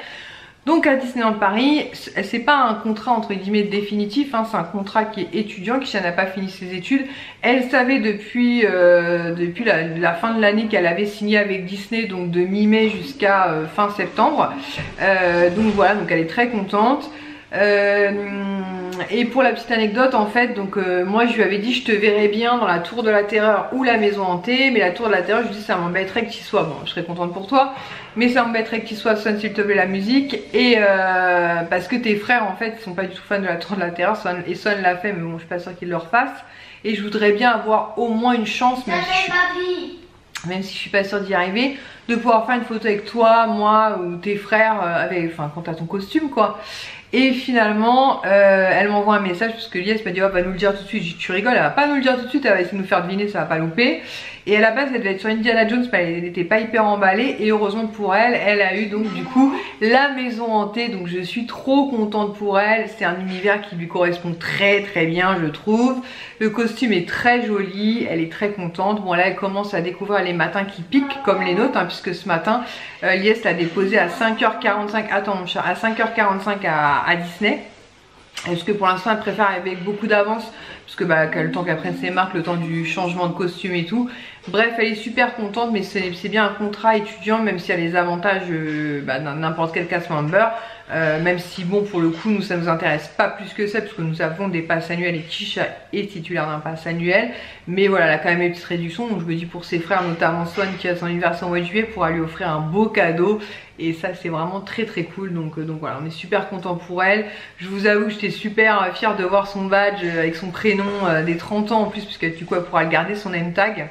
donc à Disneyland Paris. C'est pas un contrat entre guillemets définitif, hein, c'est un contrat qui est étudiant. Kisha n'a pas fini ses études. Elle savait depuis la fin de l'année qu'elle avait signé avec Disney, donc de mi-mai jusqu'à fin septembre. Donc voilà, donc elle est très contente. Et pour la petite anecdote en fait, donc moi je lui avais dit je te verrais bien dans la tour de la terreur ou la maison hantée, mais la tour de la terreur je lui dis ça m'embêterait que tu sois, bon je serais contente pour toi, mais ça m'embêterait que tu sois Swan s'il te plaît la musique, et parce que tes frères en fait ils sont pas du tout fans de la tour de la terreur, et Swan l'a fait mais bon je suis pas sûre qu'ils le refassent, et je voudrais bien avoir au moins une chance, même si je suis pas sûre d'y arriver, de pouvoir faire une photo avec toi, moi ou tes frères, quand t'as ton costume quoi. Et finalement, elle m'envoie un message parce que Lies m'a dit oh, va nous le dire tout de suite. J'ai dit, tu rigoles, elle va pas nous le dire tout de suite, elle va essayer de nous faire deviner, ça va pas louper. Et à la base, elle devait être sur Indiana Jones, mais elle n'était pas hyper emballée. Et heureusement pour elle, elle a eu donc du coup la maison hantée. Donc je suis trop contente pour elle. C'est un univers qui lui correspond très bien, je trouve. Le costume est très joli, elle est très contente. Bon là, elle commence à découvrir les matins qui piquent comme les nôtres, hein, puisque ce matin, Lies l'a déposé à 5h45. Attends mon chat, à 5h45 à Disney. Parce que pour l'instant elle préfère avec beaucoup d'avance, parce que le temps qu'elle prenne ses marques, le temps du changement de costume et tout. Bref, elle est super contente, mais c'est bien un contrat étudiant, même s'il y a les avantages n'importe quel cast member. Même si bon, pour le coup nous ça nous intéresse pas plus que ça, parce que nous avons des passes annuelles et Kisha est titulaire d'un pass annuel. Mais voilà, elle a quand même une petite réduction, donc je me dis pour ses frères, notamment Swan qui a son anniversaire au mois de juillet, pourra lui offrir un beau cadeau. Et ça c'est vraiment très cool, donc voilà, on est super content pour elle. Je vous avoue que j'étais super fière de voir son badge avec son prénom des 30 ans en plus, puisque du coup elle pourra le garder, son name tag.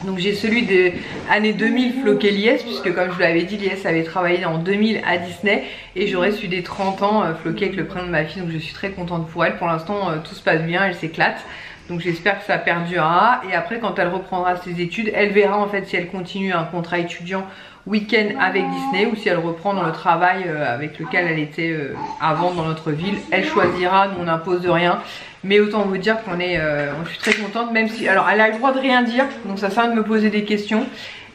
Donc j'ai celui des années 2000 floqué Lies, puisque comme je vous l'avais dit, Lies avait travaillé en 2000 à Disney, et j'aurais celui des 30 ans floqué avec le prénom de ma fille, donc je suis très contente pour elle. Pour l'instant tout se passe bien, elle s'éclate, donc j'espère que ça perdurera. Et après quand elle reprendra ses études, elle verra en fait si elle continue un contrat étudiant week-end avec Disney ou si elle reprend dans le travail avec lequel elle était avant dans notre ville. Elle choisira, nous on n'impose rien. Mais autant vous dire qu'on est, je suis très contente, même si, alors elle a le droit de rien dire, donc ça sert à rien de me poser des questions.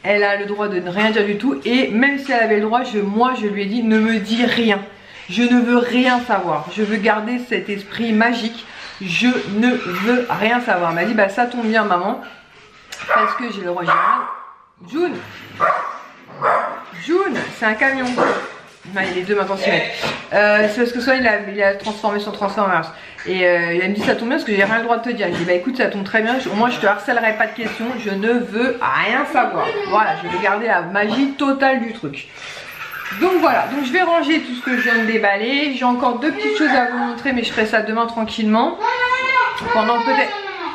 Elle a le droit de ne rien dire du tout, et même si elle avait le droit, moi je lui ai dit ne me dis rien. Je ne veux rien savoir, je veux garder cet esprit magique, je ne veux rien savoir. Elle m'a dit bah ça tombe bien maman, parce que j'ai le droit. June, June, c'est un camion. Les deux maintenant s'y mettent. C'est parce que soit il a transformé son Transformers. Et il me dit ça tombe bien parce que j'ai rien le droit de te dire. Je dis bah écoute, ça tombe très bien, au moins je te harcèlerai pas de questions, je ne veux rien savoir. Voilà, je vais garder la magie totale du truc. Donc voilà, donc je vais ranger tout ce que je viens de déballer. J'ai encore 2 petites choses à vous montrer, mais je ferai ça demain tranquillement. Pendant que peut-être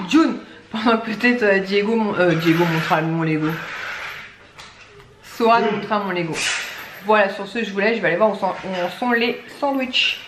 June, pendant que peut-être Diego montrera mon Lego. Sora montrera mon Lego. Voilà, sur ce je vous laisse, je vais aller voir où sont les sandwichs.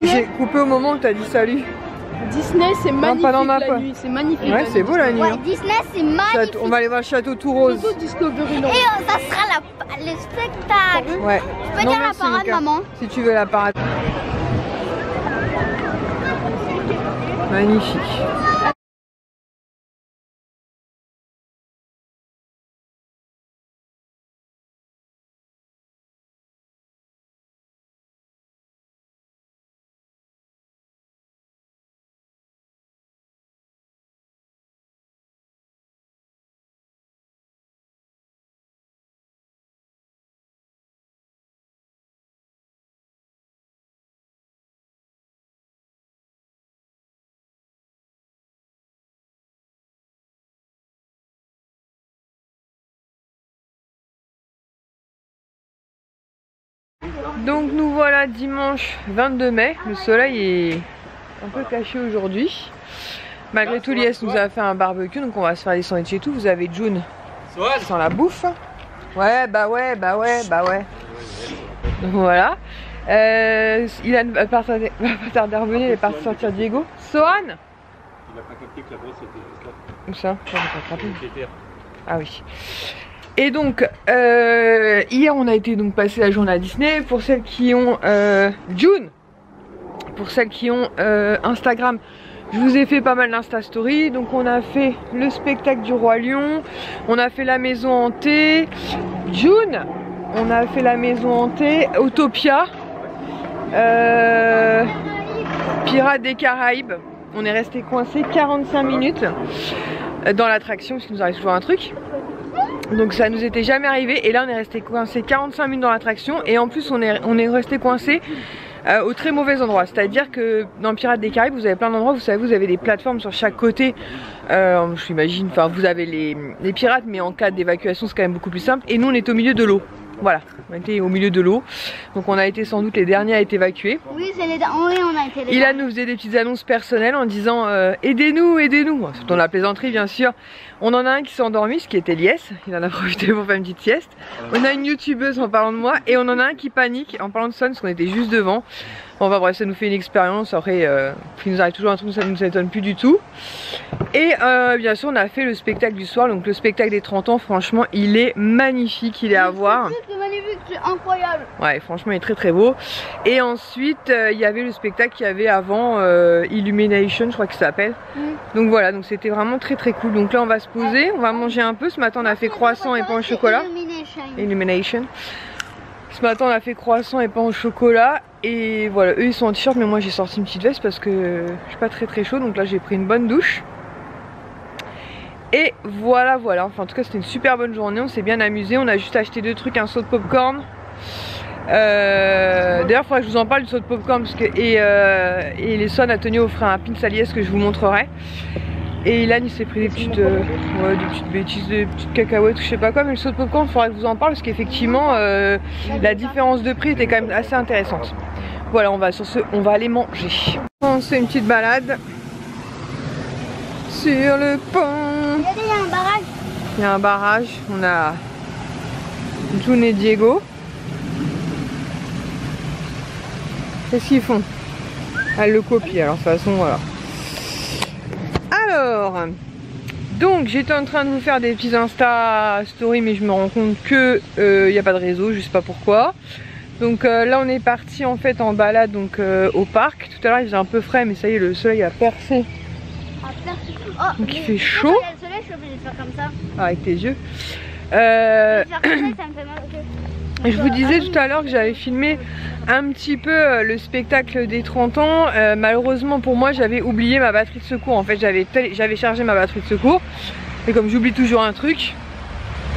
J'ai coupé au moment où t'as dit salut. Disney, c'est magnifique la nuit, c'est magnifique. Ouais, c'est beau la nuit. Ouais, Hein. Disney, c'est magnifique. On va aller voir le château tout rose. Discovery, non. Et ça sera le spectacle. Ouais. Tu peux dire la parade, maman? Si tu veux la parade. Magnifique. Donc nous voilà dimanche 22 mai. Le soleil est un peu caché aujourd'hui. Malgré tout, Lies nous a fait un barbecue, donc on va se faire des sandwichs et tout. Vous avez June sans la bouffe. Ouais. Donc voilà. Ilan va pas tarder à revenir, il est parti sortir Diego. Sohan. Il a pas capté que la brosse était... Où ça? Ah oui. Et donc, hier on a été donc passer la journée à Disney. Pour celles qui ont June, pour celles qui ont Instagram, je vous ai fait pas mal d'Insta Story. Donc on a fait le spectacle du Roi Lion, on a fait la maison hantée. June, on a fait la maison hantée, Autopia, Pirates des Caraïbes. On est resté coincé 45 minutes dans l'attraction parce qu'il nous arrive toujours un truc. Donc ça nous était jamais arrivé et là on est resté coincé 45 minutes dans l'attraction et en plus on est resté coincé au très mauvais endroit. C'est-à-dire que dans Pirates des Caraïbes vous avez plein d'endroits, vous savez, vous avez des plateformes sur chaque côté. Je m'imagine, enfin vous avez les pirates mais en cas d'évacuation c'est quand même beaucoup plus simple. Et nous on est au milieu de l'eau. Voilà, on était au milieu de l'eau. Donc on a été sans doute les derniers à être évacués. Oui, on a été les derniers. Il nous faisait des petites annonces personnelles en disant aidez-nous, aidez-nous. C'est dans la plaisanterie bien sûr. On en a un qui s'est endormi, ce qui était Lies. Il en a profité pour faire une petite sieste. On a une youtubeuse en parlant de moi. Et on en a un qui panique en parlant de Son parce qu'on était juste devant. Bon, enfin bref, ça nous fait une expérience. Après, il nous arrive toujours un truc, ça ne nous étonne plus du tout. Et bien sûr, on a fait le spectacle du soir. Donc le spectacle des 30 ans, franchement, il est magnifique. Il est à voir. C'est magnifique, c'est incroyable. Ouais, franchement, il est très très beau. Et ensuite, il y avait le spectacle qu'il y avait avant, Illumination, je crois qu'il s'appelle. Donc voilà, donc c'était vraiment très très cool. Donc là, on va se poser, on va manger un peu. Ce matin, on a fait croissant et pain au chocolat. Illumination. Ce matin, on a fait croissant et pain au chocolat. Et voilà, eux ils sont en t-shirt, mais moi j'ai sorti une petite veste parce que je suis pas très très chaud. Donc là, j'ai pris une bonne douche. Et voilà, enfin en tout cas c'était une super bonne journée, on s'est bien amusé, on a juste acheté 2 trucs, un saut de popcorn. D'ailleurs il faudrait que je vous en parle du saut de popcorn parce que, et les Son a tenu à offrir un pin Aliès que je vous montrerai. Et Ilan il s'est pris des petites, des petites bêtises, des petites cacahuètes, je sais pas quoi, mais le saut de popcorn il faudrait que je vous en parle parce qu'effectivement la différence de prix était quand même assez intéressante. Voilà, sur ce on va aller manger. On se fait une petite balade sur le pont. Regardez, il y a un barrage. Il y a un barrage, on a June et Diego. Qu'est-ce qu'ils font? Elle le copie, alors de toute façon voilà. Alors, donc j'étais en train de vous faire des petits Insta Story, mais je me rends compte que il n'y a pas de réseau, je sais pas pourquoi. Donc là on est parti en fait en balade donc au parc. Tout à l'heure il faisait un peu frais, mais ça y est, le soleil a percé. Donc il fait chaud. Le soleil, je suis obligée de faire comme ça. Ah, avec tes yeux. Faire comme ça, ça me fait mal aux yeux. Je vous disais tout à l'heure que j'avais filmé un petit peu le spectacle des 30 ans. Malheureusement pour moi, j'avais oublié ma batterie de secours. En fait, j'avais chargé ma batterie de secours. Et comme j'oublie toujours un truc,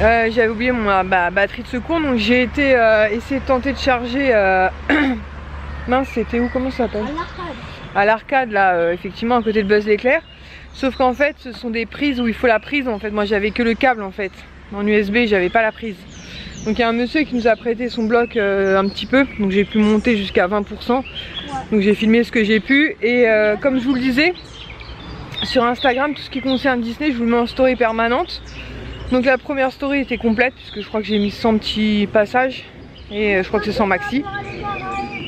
j'avais oublié ma batterie de secours. Donc j'ai été essayer de tenter de charger. Mince, c'était où? Comment ça s'appelle? À l'arcade, là, effectivement, à côté de Buzz l'éclair. Sauf qu'en fait, ce sont des prises où il faut la prise. En fait, moi, j'avais que le câble en fait. En USB, j'avais pas la prise. Donc il y a un monsieur qui nous a prêté son bloc un petit peu. Donc j'ai pu monter jusqu'à 20%. Donc j'ai filmé ce que j'ai pu. Et comme je vous le disais, sur Instagram, tout ce qui concerne Disney, je vous le mets en story permanente. Donc la première story était complète puisque je crois que j'ai mis 100 petits passages. Et je crois que c'est 100 maxi.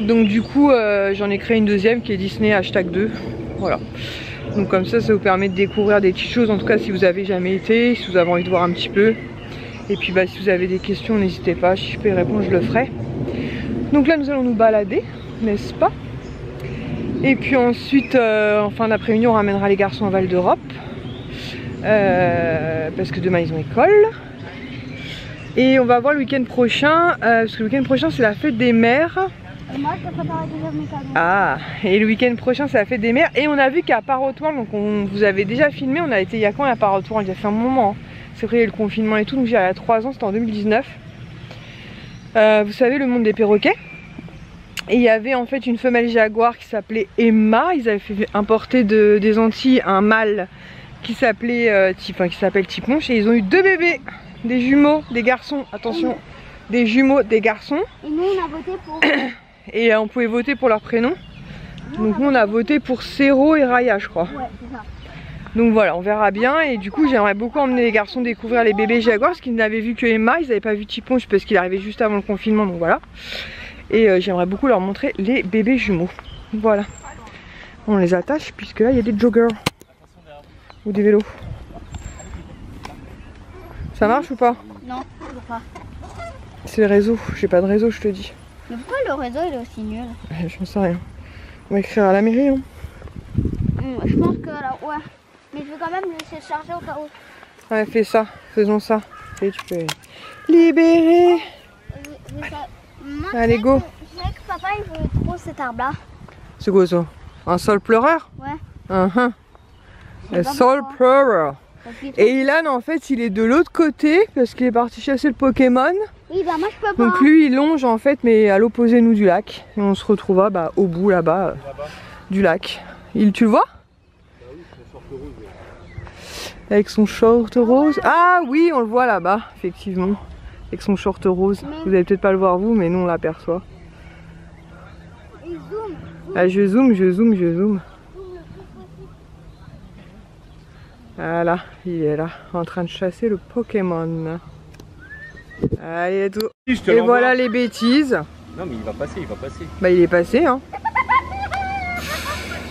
Donc du coup, j'en ai créé une deuxième qui est Disney #2. Voilà. Donc comme ça vous permet de découvrir des petites choses, en tout cas si vous avez jamais été, si vous avez envie de voir un petit peu. Et puis si vous avez des questions, n'hésitez pas, si je peux y répondre, je le ferai. Donc là nous allons nous balader, n'est-ce pas? Et puis ensuite, en fin d'après-midi, on ramènera les garçons à Val d'Europe. Parce que demain ils ont école. Et on va voir le week-end prochain, parce que le week-end prochain c'est la fête des mères. Et moi je peux préparer déjà mes cadeaux. Ah, et le week-end prochain c'est la fête des mères. Et on a vu qu'à Parrot World, donc on vous avait déjà filmé, on a été il y a quand à Parrot World? Il y a fait un moment, hein. C'est vrai, il y a eu le confinement et tout, donc j'y allais il y a 3 ans, c'était en 2019. Vous savez, le monde des perroquets. Et il y avait en fait une femelle jaguar qui s'appelait Emma. Ils avaient fait importer des Antilles un mâle qui s'appelle Tiponche. Et ils ont eu 2 bébés, des jumeaux, des garçons. Attention, des jumeaux, des garçons. Et nous on a voté pour... Et on pouvait voter pour leur prénom. Donc nous on a voté pour Cero et Raya je crois. Ouais, c'est ça. Donc voilà, on verra bien. Et du coup j'aimerais beaucoup emmener les garçons découvrir les bébés jaguars. Parce qu'ils n'avaient vu que Emma, ils n'avaient pas vu Tiponche parce qu'il arrivait juste avant le confinement. Donc voilà. Et j'aimerais beaucoup leur montrer les bébés jumeaux. Voilà. On les attache puisque là il y a des joggers. Ou des vélos. Ça marche ou pas? Non, toujours pas. C'est le réseau, j'ai pas de réseau je te dis. Mais pourquoi le réseau il est aussi nul? J'en sais rien. On va écrire à la mairie hein. Je pense que là, ouais. Mais je vais quand même laisser charger au cas où. Ouais, fais ça, faisons ça. Et tu peux libérer. Moi, Allez, go. Je sais que papa il veut trop cet arbre là. C'est quoi ça? Un sol pleureur? Ouais. Un sais pas sol pourquoi. pleureur. Et... Et Ilan en fait il est de l'autre côté parce qu'il est parti chasser le Pokémon. Oui bah moi je peux pas. Donc lui il longe en fait mais à l'opposé nous du lac. Et on se retrouvera bah, au bout là-bas du lac. Tu le vois? Avec son short rose. Ah oui on le voit là-bas effectivement. Avec son short rose. Vous allez peut-être pas le voir vous mais nous on l'aperçoit. Ah, je zoome. Voilà, il est là, en train de chasser le Pokémon. Allez, tout. Et voilà les bêtises. Non mais il va passer. Bah il est passé hein.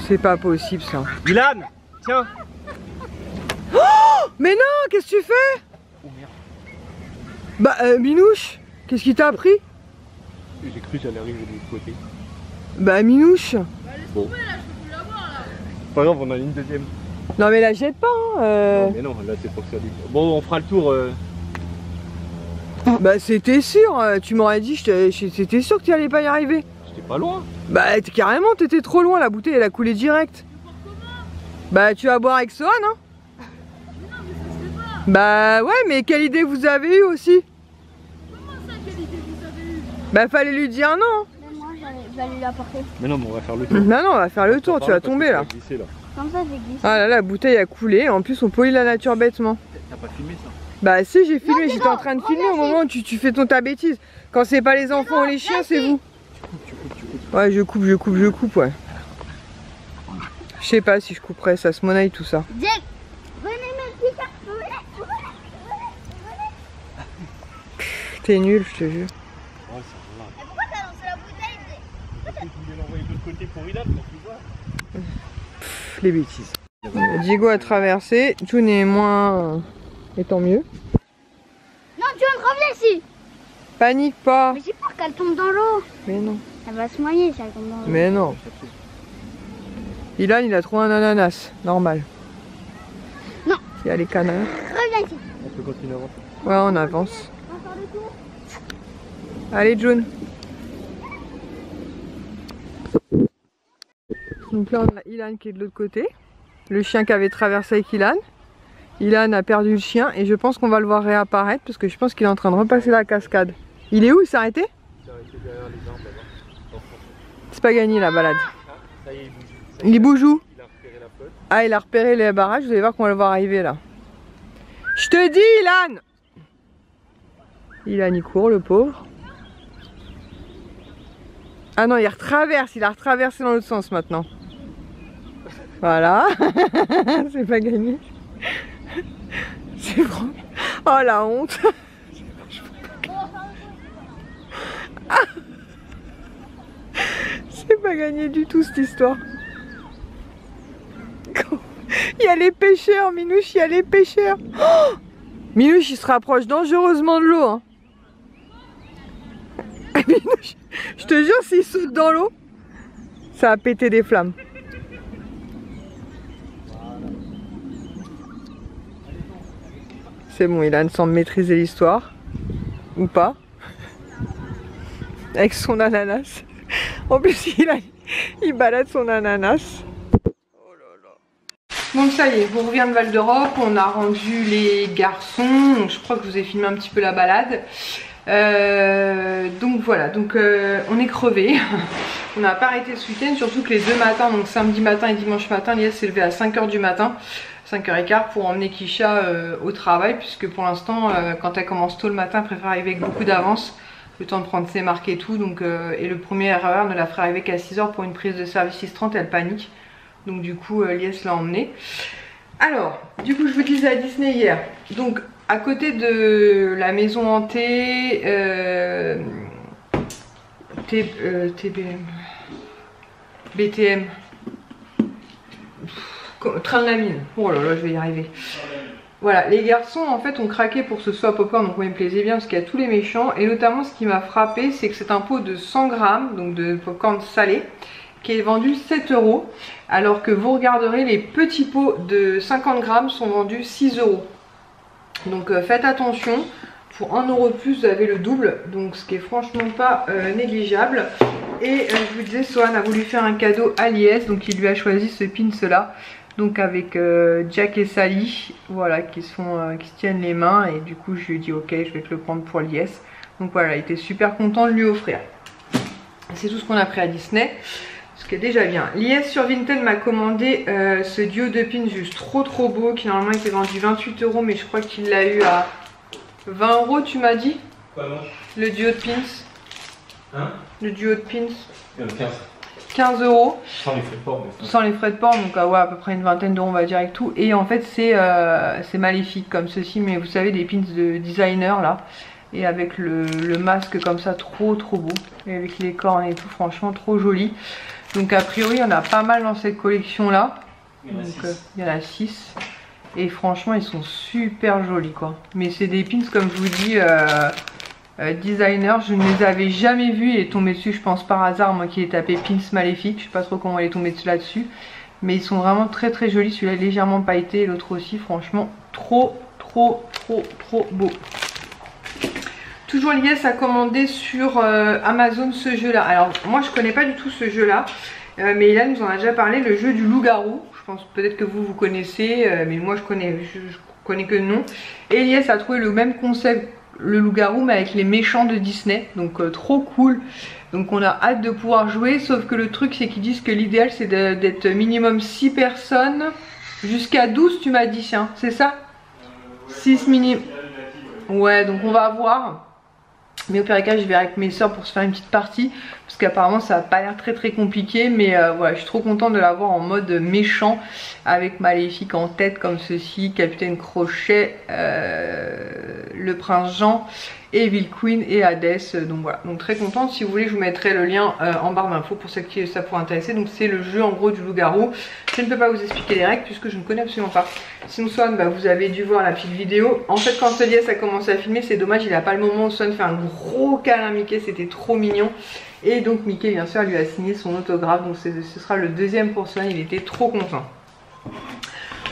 C'est pas possible ça. Ilan, tiens. Oh mais non, qu'est-ce que tu fais? Oh merde. Bah Minouche, qu'est-ce qui t'a appris? J'ai cru que j'allais arriver de l'autre côté. Bah Minouche. Bon. Pas grave, on a une deuxième. Non mais la jette pas hein. Non, mais non, là c'est pour que ça dure. Bon, on fera le tour. Bah c'était sûr, tu m'aurais dit, c'était sûr que tu allais pas y arriver. J'étais pas loin. Bah carrément, t'étais trop loin, la bouteille elle a coulé direct. Bah tu vas boire avec Sohan hein. Bah ouais, mais quelle idée vous avez eue aussi? Comment ça, quelle idée vous avez eue? Bah fallait lui dire non. Mais moi je vais aller l'apporter. Mais non, mais on va faire le tour. Non, on va faire le tour, tu vas tomber là. Comme ça j'ai glissé. Ah là là, la bouteille a coulé, en plus on pollue la nature bêtement. T'as pas filmé ça? Bah si j'ai filmé, Non, j'étais en train de filmer au moment où tu fais ta bêtise. Quand c'est pas les enfants ou les chiens, c'est vous. Tu coupes. Ouais, je coupe, ouais. Je sais pas si je couperais, ça se monnaie tout ça. Jack, venez mes petits venez. T'es nul, je te jure. Ouais, ça va. Mais pourquoi t'as lancé la bouteille? Parce que tu voulais l'envoyer de l'autre côté pour Ilan, pour tu vois. Les bêtises. Diego a traversé, June est moins... Et tant mieux. Non, tu vas me revenir ici. Panique pas. Mais j'ai peur qu'elle tombe dans l'eau. Mais non. Elle va se noyer si elle tombe dans l'eau. Mais non. Ilan il a trouvé un ananas, normal. Non. Il y a les canards. Reviens ici. On peut continuer à avancer. Ouais, on avance. On va faire le tour. Allez, June. Donc là, on a Ilan qui est de l'autre côté. Le chien qui avait traversé avec Ilan. Ilan a perdu le chien et je pense qu'on va le voir réapparaître parce que je pense qu'il est en train de repasser la cascade. Il est où? Il s'est arrêté? Il s'est arrêté derrière les arbres là-bas. C'est pas gagné la balade. Ça y est, il bouge. Il bouge où? Il a repéré la flotte. Ah, il a repéré les barrages. Vous allez voir qu'on va le voir arriver là. Je te dis, Ilan! Ilan, il court, le pauvre. Ah non, il retraverse. Il a retraversé dans l'autre sens maintenant. Voilà. C'est pas gagné. C'est vraiment... Oh la honte. C'est pas gagné du tout cette histoire. Il y a les pêcheurs, Minouche, il y a les pêcheurs. Oh, Minouche, il se rapproche dangereusement de l'eau. Hein. Minouche, je te jure, s'il saute dans l'eau, ça va péter des flammes. C'est bon, Ilan semble maîtriser l'histoire. Ou pas. Avec son ananas. En plus, il balade son ananas. Oh là là. Donc ça y est, on revient de Val d'Europe. On a rendu les garçons. Donc je crois que je vous ai filmé un petit peu la balade. Donc voilà, donc on est crevés. On n'a pas arrêté ce week-end, surtout que les deux matins, donc samedi matin et dimanche matin, Lies s'est levé à 5 h du matin, 5 h 15 pour emmener Kisha au travail, puisque pour l'instant, quand elle commence tôt le matin, elle préfère arriver avec beaucoup d'avance, le temps de prendre ses marques et tout. Donc, et le premier RER ne la fera arriver qu'à 6 h pour une prise de service 6h30, elle panique. Donc du coup, Lies l'a emmenée. Alors, du coup, je vous disais à Disney hier, donc à côté de la maison hantée, BTM, Train de la mine, oh là là, je vais y arriver. Voilà, les garçons en fait ont craqué pour ce swap popcorn, donc moi il me plaisait bien parce qu'il y a tous les méchants. Et notamment ce qui m'a frappé, c'est que c'est un pot de 100 grammes, donc de popcorn salé, qui est vendu 7 €, alors que vous regarderez, les petits pots de 50 grammes sont vendus 6 €. Donc faites attention, pour 1 € de plus vous avez le double, donc ce qui est franchement pas négligeable. Et je vous disais, Swan a voulu faire un cadeau à Lies, donc il lui a choisi ce pins là, donc avec Jack et Sally, voilà, qui se tiennent les mains. Et du coup je lui ai dit ok, je vais te le prendre pour Lies. Donc voilà, il était super content de lui offrir. C'est tout ce qu'on a pris à Disney, ce qui est déjà bien. Lies sur Vinted m'a commandé ce duo de pins juste trop beau, qui normalement était vendu 28 €, mais je crois qu'il l'a eu à 20 € tu m'as dit. Quoi non? Le duo de pins. Hein? Le duo de pins. 15 €. Sans les frais de port. Sans les frais de port, donc ouais, à peu près une vingtaine d'euros on va dire avec tout. Et en fait c'est maléfique comme ceci, mais vous savez, des pins de designer là. Et avec le masque comme ça, trop beau. Et avec les cornes et tout, franchement trop joli. Donc a priori on a pas mal dans cette collection là. Il y en a 6. Et franchement ils sont super jolis quoi. Mais c'est des pins comme je vous dis designer, je ne les avais jamais vus. Il est tombé dessus je pense par hasard, moi qui ai tapé pins maléfique. Je sais pas trop comment il est tombé là-dessus. Mais ils sont vraiment très jolis. Celui-là est légèrement pailleté et l'autre aussi. Franchement trop beau. Toujours Lies a commandé sur Amazon ce jeu là. Alors moi je connais pas du tout ce jeu là, mais Ilan nous en a déjà parlé, le jeu du loup-garou. Je pense peut-être que vous connaissez, mais moi je connais que le nom. Et Lies a trouvé le même concept, le loup-garou, mais avec les méchants de Disney. Donc trop cool. Donc on a hâte de pouvoir jouer, sauf que le truc c'est qu'ils disent que l'idéal c'est d'être minimum 6 personnes, jusqu'à 12 tu m'as dit, hein, c'est ça? 6 minimum. Ouais, donc on va voir. Mais au pire des cas, je vais avec mes soeurs pour se faire une petite partie, parce qu'apparemment ça n'a pas l'air très compliqué. Mais voilà, je suis trop contente de l'avoir en mode méchant, avec Maléfique en tête comme ceci, Capitaine Crochet, le Prince Jean, Evil Queen et Hades. Donc voilà, donc très contente. Si vous voulez, je vous mettrai le lien en barre d'infos pour ceux qui ça pourrait intéresser. Donc c'est le jeu en gros du loup-garou. Je ne peux pas vous expliquer les règles puisque je ne connais absolument pas. Sinon Swan, bah, vous avez dû voir la petite vidéo. En fait quand Lies a commencé à filmer, c'est dommage, il n'a pas le moment où Swan fait un gros câlin à Mickey, c'était trop mignon. Et donc Mickey bien sûr lui a signé son autographe, donc ce sera le deuxième pour Swan, il était trop content.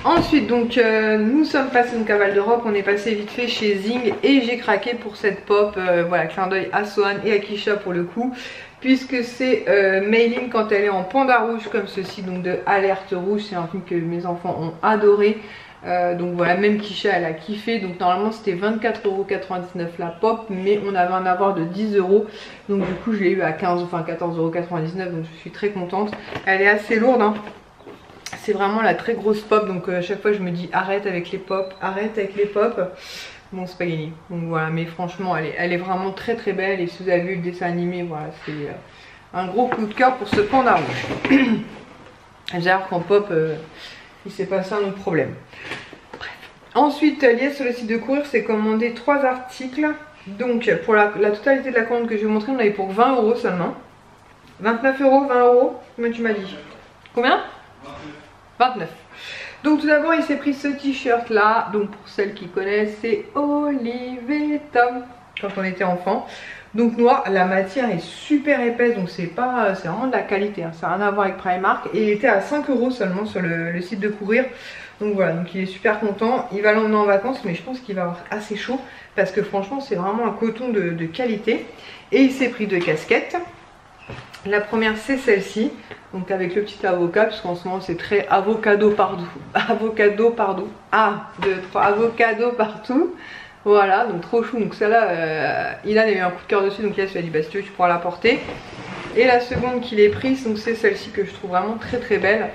Ensuite donc nous sommes passés donc à Val d'Europe, on est passé vite fait chez Zing et j'ai craqué pour cette pop, voilà, clin d'œil à Swan et à Kisha pour le coup, puisque c'est Mayline quand elle est en panda rouge comme ceci, donc de Alerte Rouge. C'est un film que mes enfants ont adoré, donc voilà, même Kisha elle a kiffé. Donc normalement c'était 24,99 € la pop, mais on avait un avoir de 10 €, donc du coup je l'ai eu à 14,99 €, donc je suis très contente. Elle est assez lourde hein. C'est vraiment la très grosse pop, donc à chaque fois je me dis arrête avec les pop, arrête avec les pop. Bon c'est pas gagné, donc voilà, mais franchement elle est vraiment très belle. Et si vous avez vu le dessin animé, voilà, c'est un gros coup de cœur pour ce panda rouge. J'espère qu'en pop il s'est passé un autre problème. Bref. Ensuite Lies sur le site de courir s'est commandé 3 articles. Donc pour la totalité de la commande que je vais vous montrer, on avait pour 20 € seulement. 29 €, 20 €, combien tu m'as dit? Combien? 29. Donc tout d'abord il s'est pris ce t-shirt là, donc pour celles qui connaissent c'est Olive et Tom quand on était enfant. Donc noir, la matière est super épaisse, donc c'est vraiment de la qualité hein. Ça n'a rien à voir avec Primark. Et il était à 5 € seulement sur le site de courir. Donc voilà, donc il est super content. Il va l'emmener en vacances, mais je pense qu'il va avoir assez chaud, parce que franchement c'est vraiment un coton de qualité. Et il s'est pris 2 casquettes. La première c'est celle-ci, donc avec le petit avocat, parce qu'en ce moment c'est très avocado partout. Avocado partout. 1, 2, 3, avocado partout. Voilà, donc trop chou. Donc celle-là, Ilan a eu un coup de cœur dessus, donc là il a dit bah si tu veux tu pourras la porter. Et la seconde qu'il ait prise, donc c'est celle-ci que je trouve vraiment très très belle.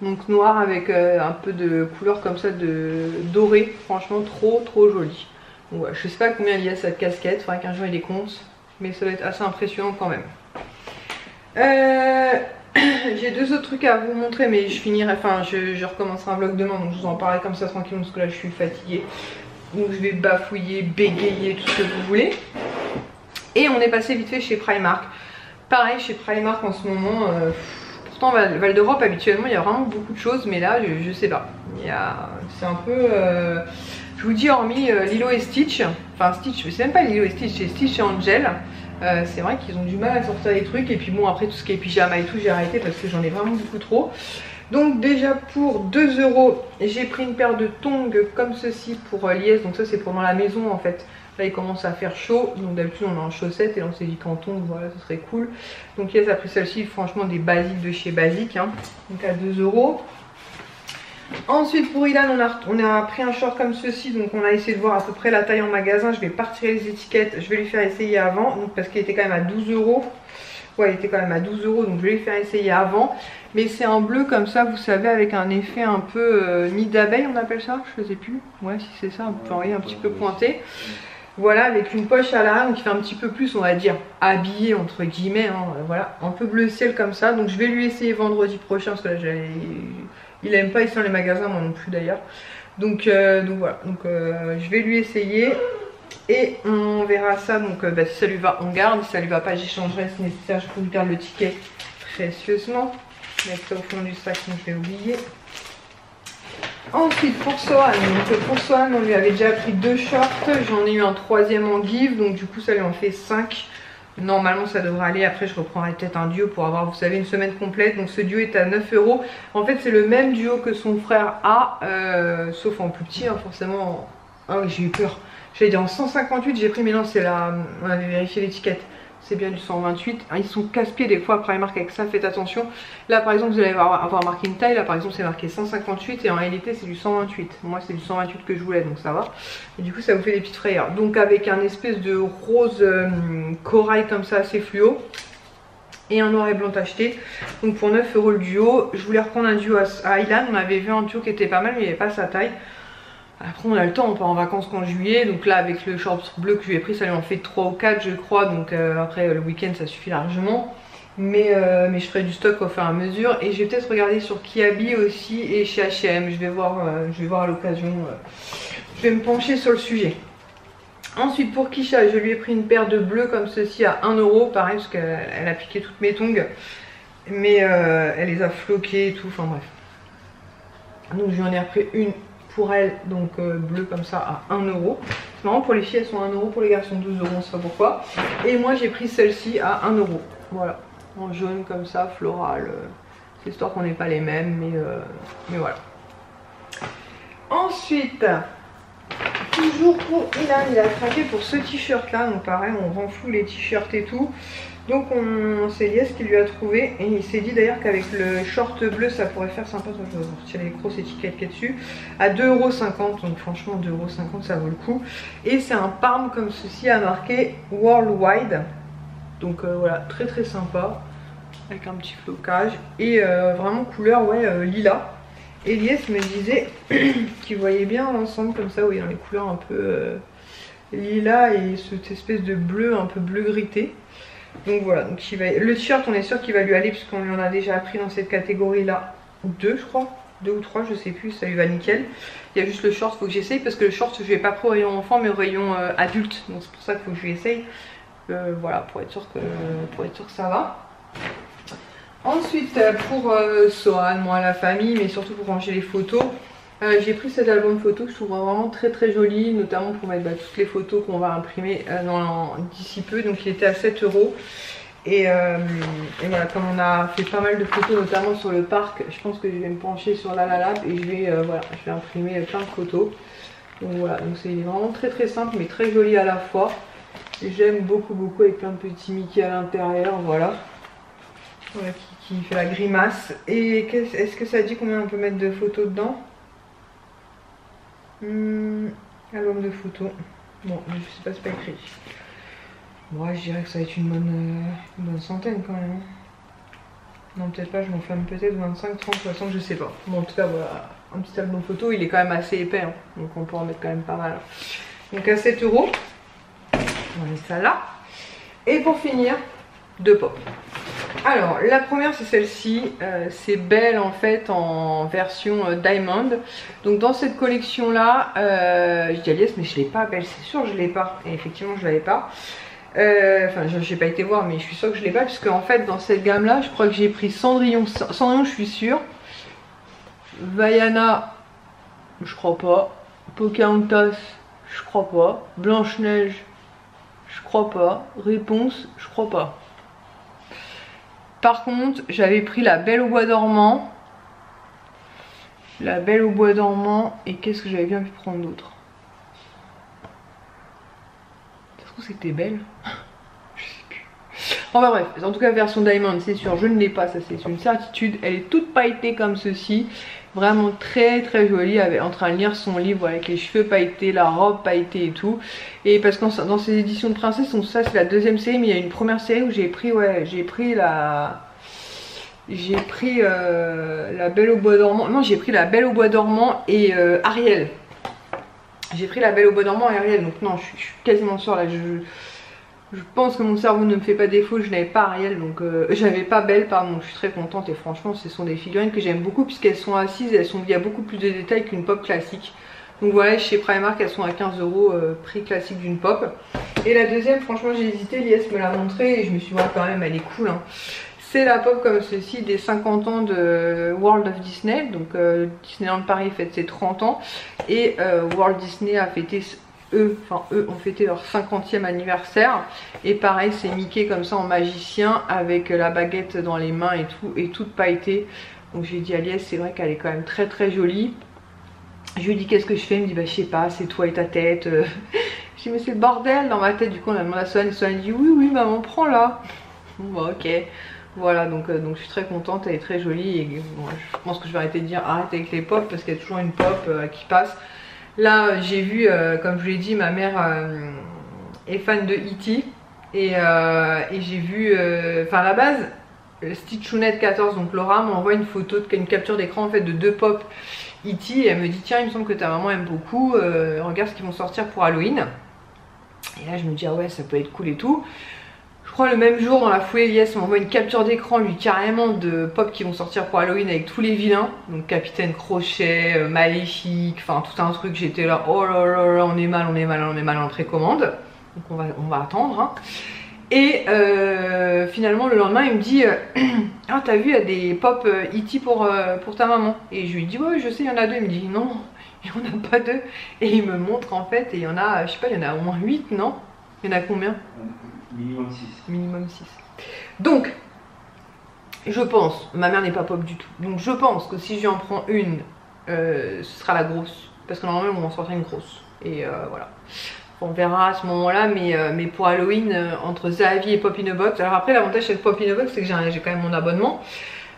Donc noir avec un peu de couleur comme ça de doré, franchement trop joli. Donc voilà, je sais pas combien il y a cette casquette, il faudra qu'un jour il les compte, mais ça va être assez impressionnant quand même. J'ai deux autres trucs à vous montrer, mais je finirai, enfin je recommencerai un vlog demain, donc je vous en parlerai comme ça tranquillement parce que là je suis fatiguée. Donc je vais bafouiller, bégayer, tout ce que vous voulez. Et on est passé vite fait chez Primark. Pareil chez Primark en ce moment, pourtant Val d'Europe habituellement il y a vraiment beaucoup de choses, mais là je sais pas. C'est un peu... je vous dis hormis Lilo et Stitch, enfin Stitch, c'est même pas Lilo et Stitch, c'est Stitch et Angel. C'est vrai qu'ils ont du mal à sortir des trucs, et puis bon après tout ce qui est pyjama et tout j'ai arrêté parce que j'en ai vraiment beaucoup trop. Donc déjà pour 2 €, j'ai pris une paire de tongs comme ceci pour Lies, donc ça c'est pour dans la maison en fait. Là il commence à faire chaud, donc d'habitude on est en chaussettes et là on s'est dit qu'en tongs, voilà ce serait cool. Donc Lies a pris celle-ci, franchement des basiques de chez Basique, hein, donc à 2 €. Ensuite pour Ilan on a pris un short comme ceci, donc on a essayé de voir à peu près la taille en magasin. Je vais pas retirer les étiquettes, je vais lui faire essayer avant, donc, parce qu'il était quand même à 12 €. Ouais, il était quand même à 12 €, donc je vais lui faire essayer avant. Mais c'est en bleu comme ça, vous savez, avec un effet un peu nid d'abeille, on appelle ça, je sais plus. Ouais, si c'est ça, vous voyez, un petit peu pointé. Voilà, avec une poche à l'arrière, donc il fait un petit peu plus, on va dire, habillé entre guillemets, hein, voilà, un peu bleu ciel comme ça. Donc je vais lui essayer vendredi prochain, parce que là, il aime pas ici dans les magasins, moi non plus d'ailleurs. Donc voilà, donc je vais lui essayer. Et on verra ça, donc bah, si ça lui va on garde, si ça lui va pas j'échangerai si nécessaire, je peux lui garder le ticket précieusement. Mettre ça au fond du sac, donc je vais oublier. Ensuite pour Sohan, donc pour Sohan on lui avait déjà pris 2 shorts, j'en ai eu un troisième en give, donc du coup ça lui en fait 5. Normalement ça devrait aller, après je reprendrai peut-être un duo pour avoir, vous savez, une semaine complète. Donc ce duo est à 9 €. En fait c'est le même duo que son frère a, sauf en plus petit, hein, forcément. Ah oui, j'ai eu peur. J'allais dire en 158, j'ai pris, mais non, c'est là, on avait vérifié l'étiquette. C'est bien du 128. Ils sont casse-pieds des fois, Primark avec ça, faites attention. Là par exemple, vous allez avoir marqué une taille. Là par exemple, c'est marqué 158 et en réalité, c'est du 128. Moi, c'est du 128 que je voulais, donc ça va. Et du coup, ça vous fait des petites frayeurs. Donc avec un espèce de rose corail comme ça, assez fluo. Et un noir et blanc acheté. Donc pour 9 € le duo. Je voulais reprendre un duo à Ilan. On avait vu un duo qui était pas mal, mais il n'y avait pas sa taille. Après on a le temps, on part en vacances qu'en juillet. Donc là avec le short bleu que je lui ai pris, ça lui en fait 3 ou 4 je crois. Donc après le week-end ça suffit largement. Mais je ferai du stock au fur et à mesure. Et je vais peut-être regarder sur Kiabi aussi et chez H&M. Je vais voir à l'occasion. Je vais me pencher sur le sujet. Ensuite pour Kisha, je lui ai pris une paire de bleus comme ceci à 1 €. Pareil parce qu'elle a piqué toutes mes tongs. Mais elle les a floquées et tout, enfin bref. Donc je lui en ai repris une pour elle, donc bleu comme ça à 1 €. C'est marrant, pour les filles elles sont à 1 €, pour les garçons 12 €, on sait pas pourquoi. Et moi j'ai pris celle-ci à 1 €. Voilà, en jaune comme ça, floral. C'est histoire qu'on n'ait pas les mêmes, mais voilà. Ensuite, toujours pour Ilan, il a craqué pour ce t-shirt là. Donc pareil, on rend flou les t-shirts et tout. Donc c'est Lies qui lui a trouvé, et il s'est dit d'ailleurs qu'avec le short bleu ça pourrait faire sympa. Je vais retirer les grosses étiquettes qu'il y a dessus. À 2,50 €, donc franchement 2,50 € ça vaut le coup. Et c'est un parme comme ceci à marqué Worldwide. Donc voilà, très très sympa, avec un petit flocage et vraiment couleur lilas. Et Lies me disait qu'il voyait bien l'ensemble comme ça, vous voyez, dans les couleurs un peu lilas et cette espèce de bleu un peu bleu grité. Donc voilà, donc le t-shirt on est sûr qu'il va lui aller puisqu'on lui en a déjà pris dans cette catégorie là 2 je crois, 2 ou 3 je sais plus, ça lui va nickel. Il y a juste le short, faut que j'essaye parce que le short je vais pas pris au rayon enfant mais au rayon adulte, donc c'est pour ça qu'il faut que je lui essaye. Voilà, pour être sûr que ça va. Ensuite pour Sohan, moi la famille, mais surtout pour ranger les photos, j'ai pris cet album photo que je trouve vraiment très très joli, notamment pour mettre toutes les photos qu'on va imprimer d'ici peu. Donc il était à 7 €. Et voilà, comme on a fait pas mal de photos notamment sur le parc, je pense que je vais me pencher sur la Lab et je vais imprimer plein de photos. Donc voilà, donc c'est vraiment très très simple mais très joli à la fois. J'aime beaucoup avec plein de petits Mickey à l'intérieur, voilà qui fait la grimace. Et est-ce que ça dit combien on peut mettre de photos dedans? Album de photos. Bon, je sais pas, c'est pas écrit. Moi, je dirais que ça va être une bonne centaine quand même. Non, peut-être pas, je m'enflamme peut-être 25, 30, 60, je sais pas. Bon, en tout cas, voilà, un petit album photo, il est quand même assez épais, hein, donc on peut en mettre quand même pas mal. Donc à 7 €, on met ça là. Et pour finir, 2 pop. Alors, la première c'est celle-ci, c'est Belle en fait en version Diamond. Donc dans cette collection là, je dis à Lies, mais je l'ai pas, Belle, c'est sûr je l'ai pas. Et effectivement je l'avais pas. Enfin, j'ai pas été voir, mais je suis sûre que je l'ai pas, puisque en fait dans cette gamme là, je crois que j'ai pris Cendrillon, je suis sûre. Vaiana, je crois pas. Pocahontas, je crois pas. Blanche-Neige, je crois pas. Réponse, je crois pas. Par contre, j'avais pris La Belle au Bois dormant. La Belle au Bois dormant. Et qu'est-ce que j'avais bien pu prendre d'autre? Ça se trouve c'était Belle. Je sais plus. Enfin bref, en tout cas version Diamond, c'est sûr, je ne l'ai pas, ça c'est une certitude. Elle est toute pailletée comme ceci. Vraiment très très jolie, en train de lire son livre avec les cheveux pailletés, la robe pailletée et tout. Et parce que dans ces éditions de princesse, ça c'est la deuxième série, mais il y a une première série où j'ai pris, ouais, La Belle au Bois dormant. Non, j'ai pris La Belle au Bois dormant et Ariel. J'ai pris La Belle au Bois dormant et Ariel, donc non, je suis quasiment sûre là. Je pense que mon cerveau ne me fait pas défaut, je n'avais pas Ariel, donc j'avais pas Belle, pardon, je suis très contente et franchement ce sont des figurines que j'aime beaucoup puisqu'elles sont assises, il y a beaucoup plus de détails qu'une pop classique. Donc voilà, chez Primark elles sont à 15 €, prix classique d'une pop. Et la deuxième, franchement j'ai hésité, Lies me l'a montré et je me suis dit ouais, quand même elle est cool, hein. C'est la pop comme ceci des 50 ans de World of Disney, donc Disneyland Paris fête ses 30 ans et Walt Disney a fêté... eux ont fêté leur 50e anniversaire et pareil c'est Mickey comme ça en magicien avec la baguette dans les mains et tout, et toute pailletée. Donc j'ai dit à Lies, c'est vrai qu'elle est quand même très très jolie. Je lui ai dit qu'est-ce que je fais, il me dit bah je sais pas, c'est toi et ta tête. Je dis mais c'est le bordel dans ma tête. Du coup on a demandé à Swan et Swan a dit oui maman prends la. Bon ok, voilà, donc je suis très contente, elle est très jolie et bon, je pense que je vais arrêter de dire arrête avec les pop parce qu'il y a toujours une pop qui passe. Là j'ai vu, comme je vous l'ai dit, ma mère est fan de E.T. et j'ai vu, enfin à la base, Stitchounette 14, donc Laura m'envoie une photo, une capture d'écran en fait de 2 pop E.T. et elle me dit tiens il me semble que ta maman aime beaucoup, regarde ce qu'ils vont sortir pour Halloween. Et là je me dis ah ouais ça peut être cool et tout. Je crois le même jour dans la foulée, Lies m'envoie une capture d'écran lui carrément de pop qui vont sortir pour Halloween avec tous les vilains. Donc Capitaine Crochet, Maléfique, enfin tout un truc, j'étais là, oh là là là, on est mal en précommande. Donc on va attendre. Hein. Et finalement le lendemain il me dit ah t'as vu il y a des pop E.T. pour ta maman. Et je lui dis ouais je sais il y en a 2, il me dit non il n'y en a pas 2. Et il me montre en fait et il y en a, je sais pas, il y en a au moins 8 non? Il y en a combien? Minimum 6. Minimum 6. Donc, je pense, ma mère n'est pas pop du tout. Donc je pense que si j'en prends une, ce sera la grosse. Parce que normalement, on en sortira une grosse. Et voilà. On verra à ce moment-là. Mais pour Halloween, entre Zavi et Pop in a Box. Alors après, l'avantage avec Pop in a Box, c'est que j'ai quand même mon abonnement.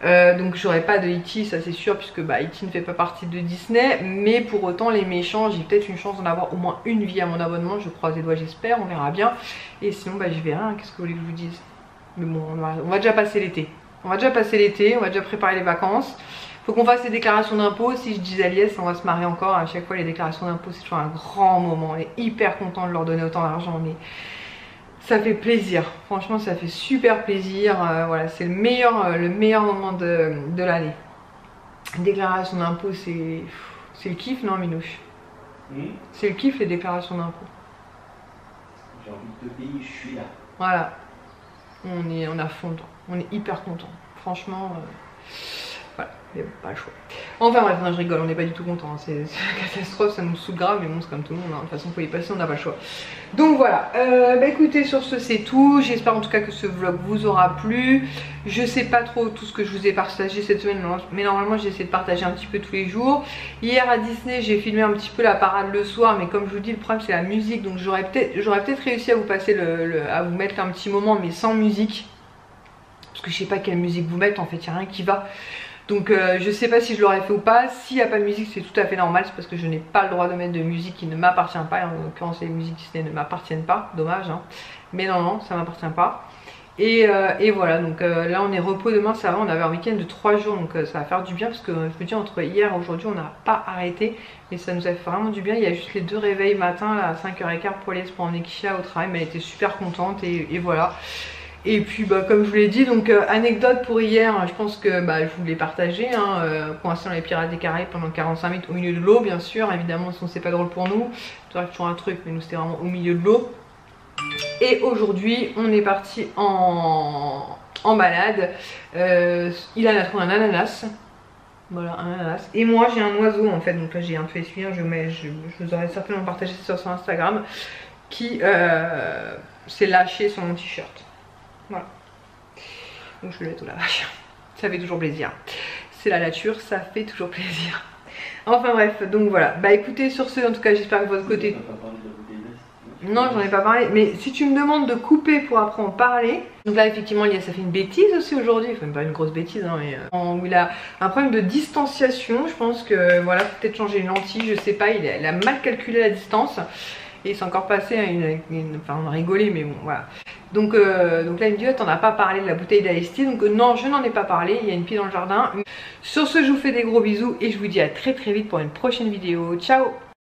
Donc j'aurai pas de E.T. ça c'est sûr, puisque bah, E.T. ne fait pas partie de Disney. Mais pour autant les méchants, j'ai peut-être une chance d'en avoir au moins une vie à mon abonnement. Je croise les doigts, j'espère, on verra bien. Et sinon bah, je verrai, hein. Qu'est-ce que vous voulez que je vous dise? Mais bon, on va déjà passer l'été. On va déjà préparer les vacances. Faut qu'on fasse les déclarations d'impôts. Si je disais à Lies, on va se marrer encore. À chaque fois les déclarations d'impôts c'est toujours un grand moment. On est hyper content de leur donner autant d'argent, mais ça fait plaisir, franchement ça fait super plaisir, voilà c'est le meilleur moment de l'année. Déclaration d'impôt c'est le kiff non Minouche? C'est le kiff les déclarations d'impôt. J'ai envie de te payer, je suis là. Voilà, on est à fond dedans, on est hyper content, franchement voilà, il n'y a pas le choix. Enfin bref, non je rigole, on n'est pas du tout content, hein. C'est une catastrophe, ça nous saoule grave, mais bon c'est comme tout le monde, hein. De toute façon faut y passer, on n'a pas le choix. Donc voilà, bah écoutez sur ce c'est tout, j'espère en tout cas que ce vlog vous aura plu. Je sais pas trop tout ce que je vous ai partagé cette semaine, mais normalement j'essaie de partager un petit peu tous les jours. Hier à Disney j'ai filmé un petit peu la parade le soir, mais comme je vous dis le problème c'est la musique, donc j'aurais peut-être réussi à vous passer à vous mettre un petit moment mais sans musique. Parce que je sais pas quelle musique vous mettre, en fait il n'y a rien qui va. Donc je sais pas si je l'aurais fait ou pas. S'il n'y a pas de musique, c'est tout à fait normal, c'est parce que je n'ai pas le droit de mettre de musique qui ne m'appartient pas. En l'occurrence les musiques Disney ne m'appartiennent pas, dommage hein. Mais non, ça m'appartient pas. Et voilà, donc là on est repos demain, ça va, on avait un week-end de 3 jours, donc ça va faire du bien parce que je me dis entre hier et aujourd'hui on n'a pas arrêté, mais ça nous a fait vraiment du bien. Il y a juste les 2 réveils matin là, à 5h15 pour aller pour emmener Kisha au travail, mais elle était super contente et voilà. Et puis bah, comme je vous l'ai dit, donc anecdote pour hier, je pense que bah, je vous l'ai partagé, hein, coincé dans les Pirates des Caraïbes pendant 45 minutes au milieu de l'eau bien sûr, évidemment sinon c'est pas drôle pour nous, ça aurait toujours un truc, mais nous c'était vraiment au milieu de l'eau. Et aujourd'hui on est parti en balade. Ilan a trouvé un ananas. Voilà, un ananas. Et moi j'ai un oiseau en fait, donc là j'ai un peu essuyé, je vous aurais certainement partagé sur son Instagram, qui s'est lâché sur mon t-shirt. Voilà. Donc je le mets au lavage. Ça fait toujours plaisir. C'est la nature, ça fait toujours plaisir. Enfin bref, donc voilà. Bah écoutez, sur ce, en tout cas j'espère que de votre côté... Non, j'en ai pas parlé, mais si tu me demandes de couper pour après en parler. Donc là effectivement ça fait une bêtise aussi aujourd'hui, enfin pas une grosse bêtise hein, mais il a un problème de distanciation. Je pense que voilà, faut peut-être changer une lentille, je sais pas, il a mal calculé la distance. Et il s'est encore passé à enfin on a rigolé mais bon voilà. Donc là il me dit t'en as pas parlé de la bouteille d'Ice Tea, donc non je n'en ai pas parlé, il y a une pile dans le jardin. Sur ce je vous fais des gros bisous et je vous dis à très vite pour une prochaine vidéo, ciao.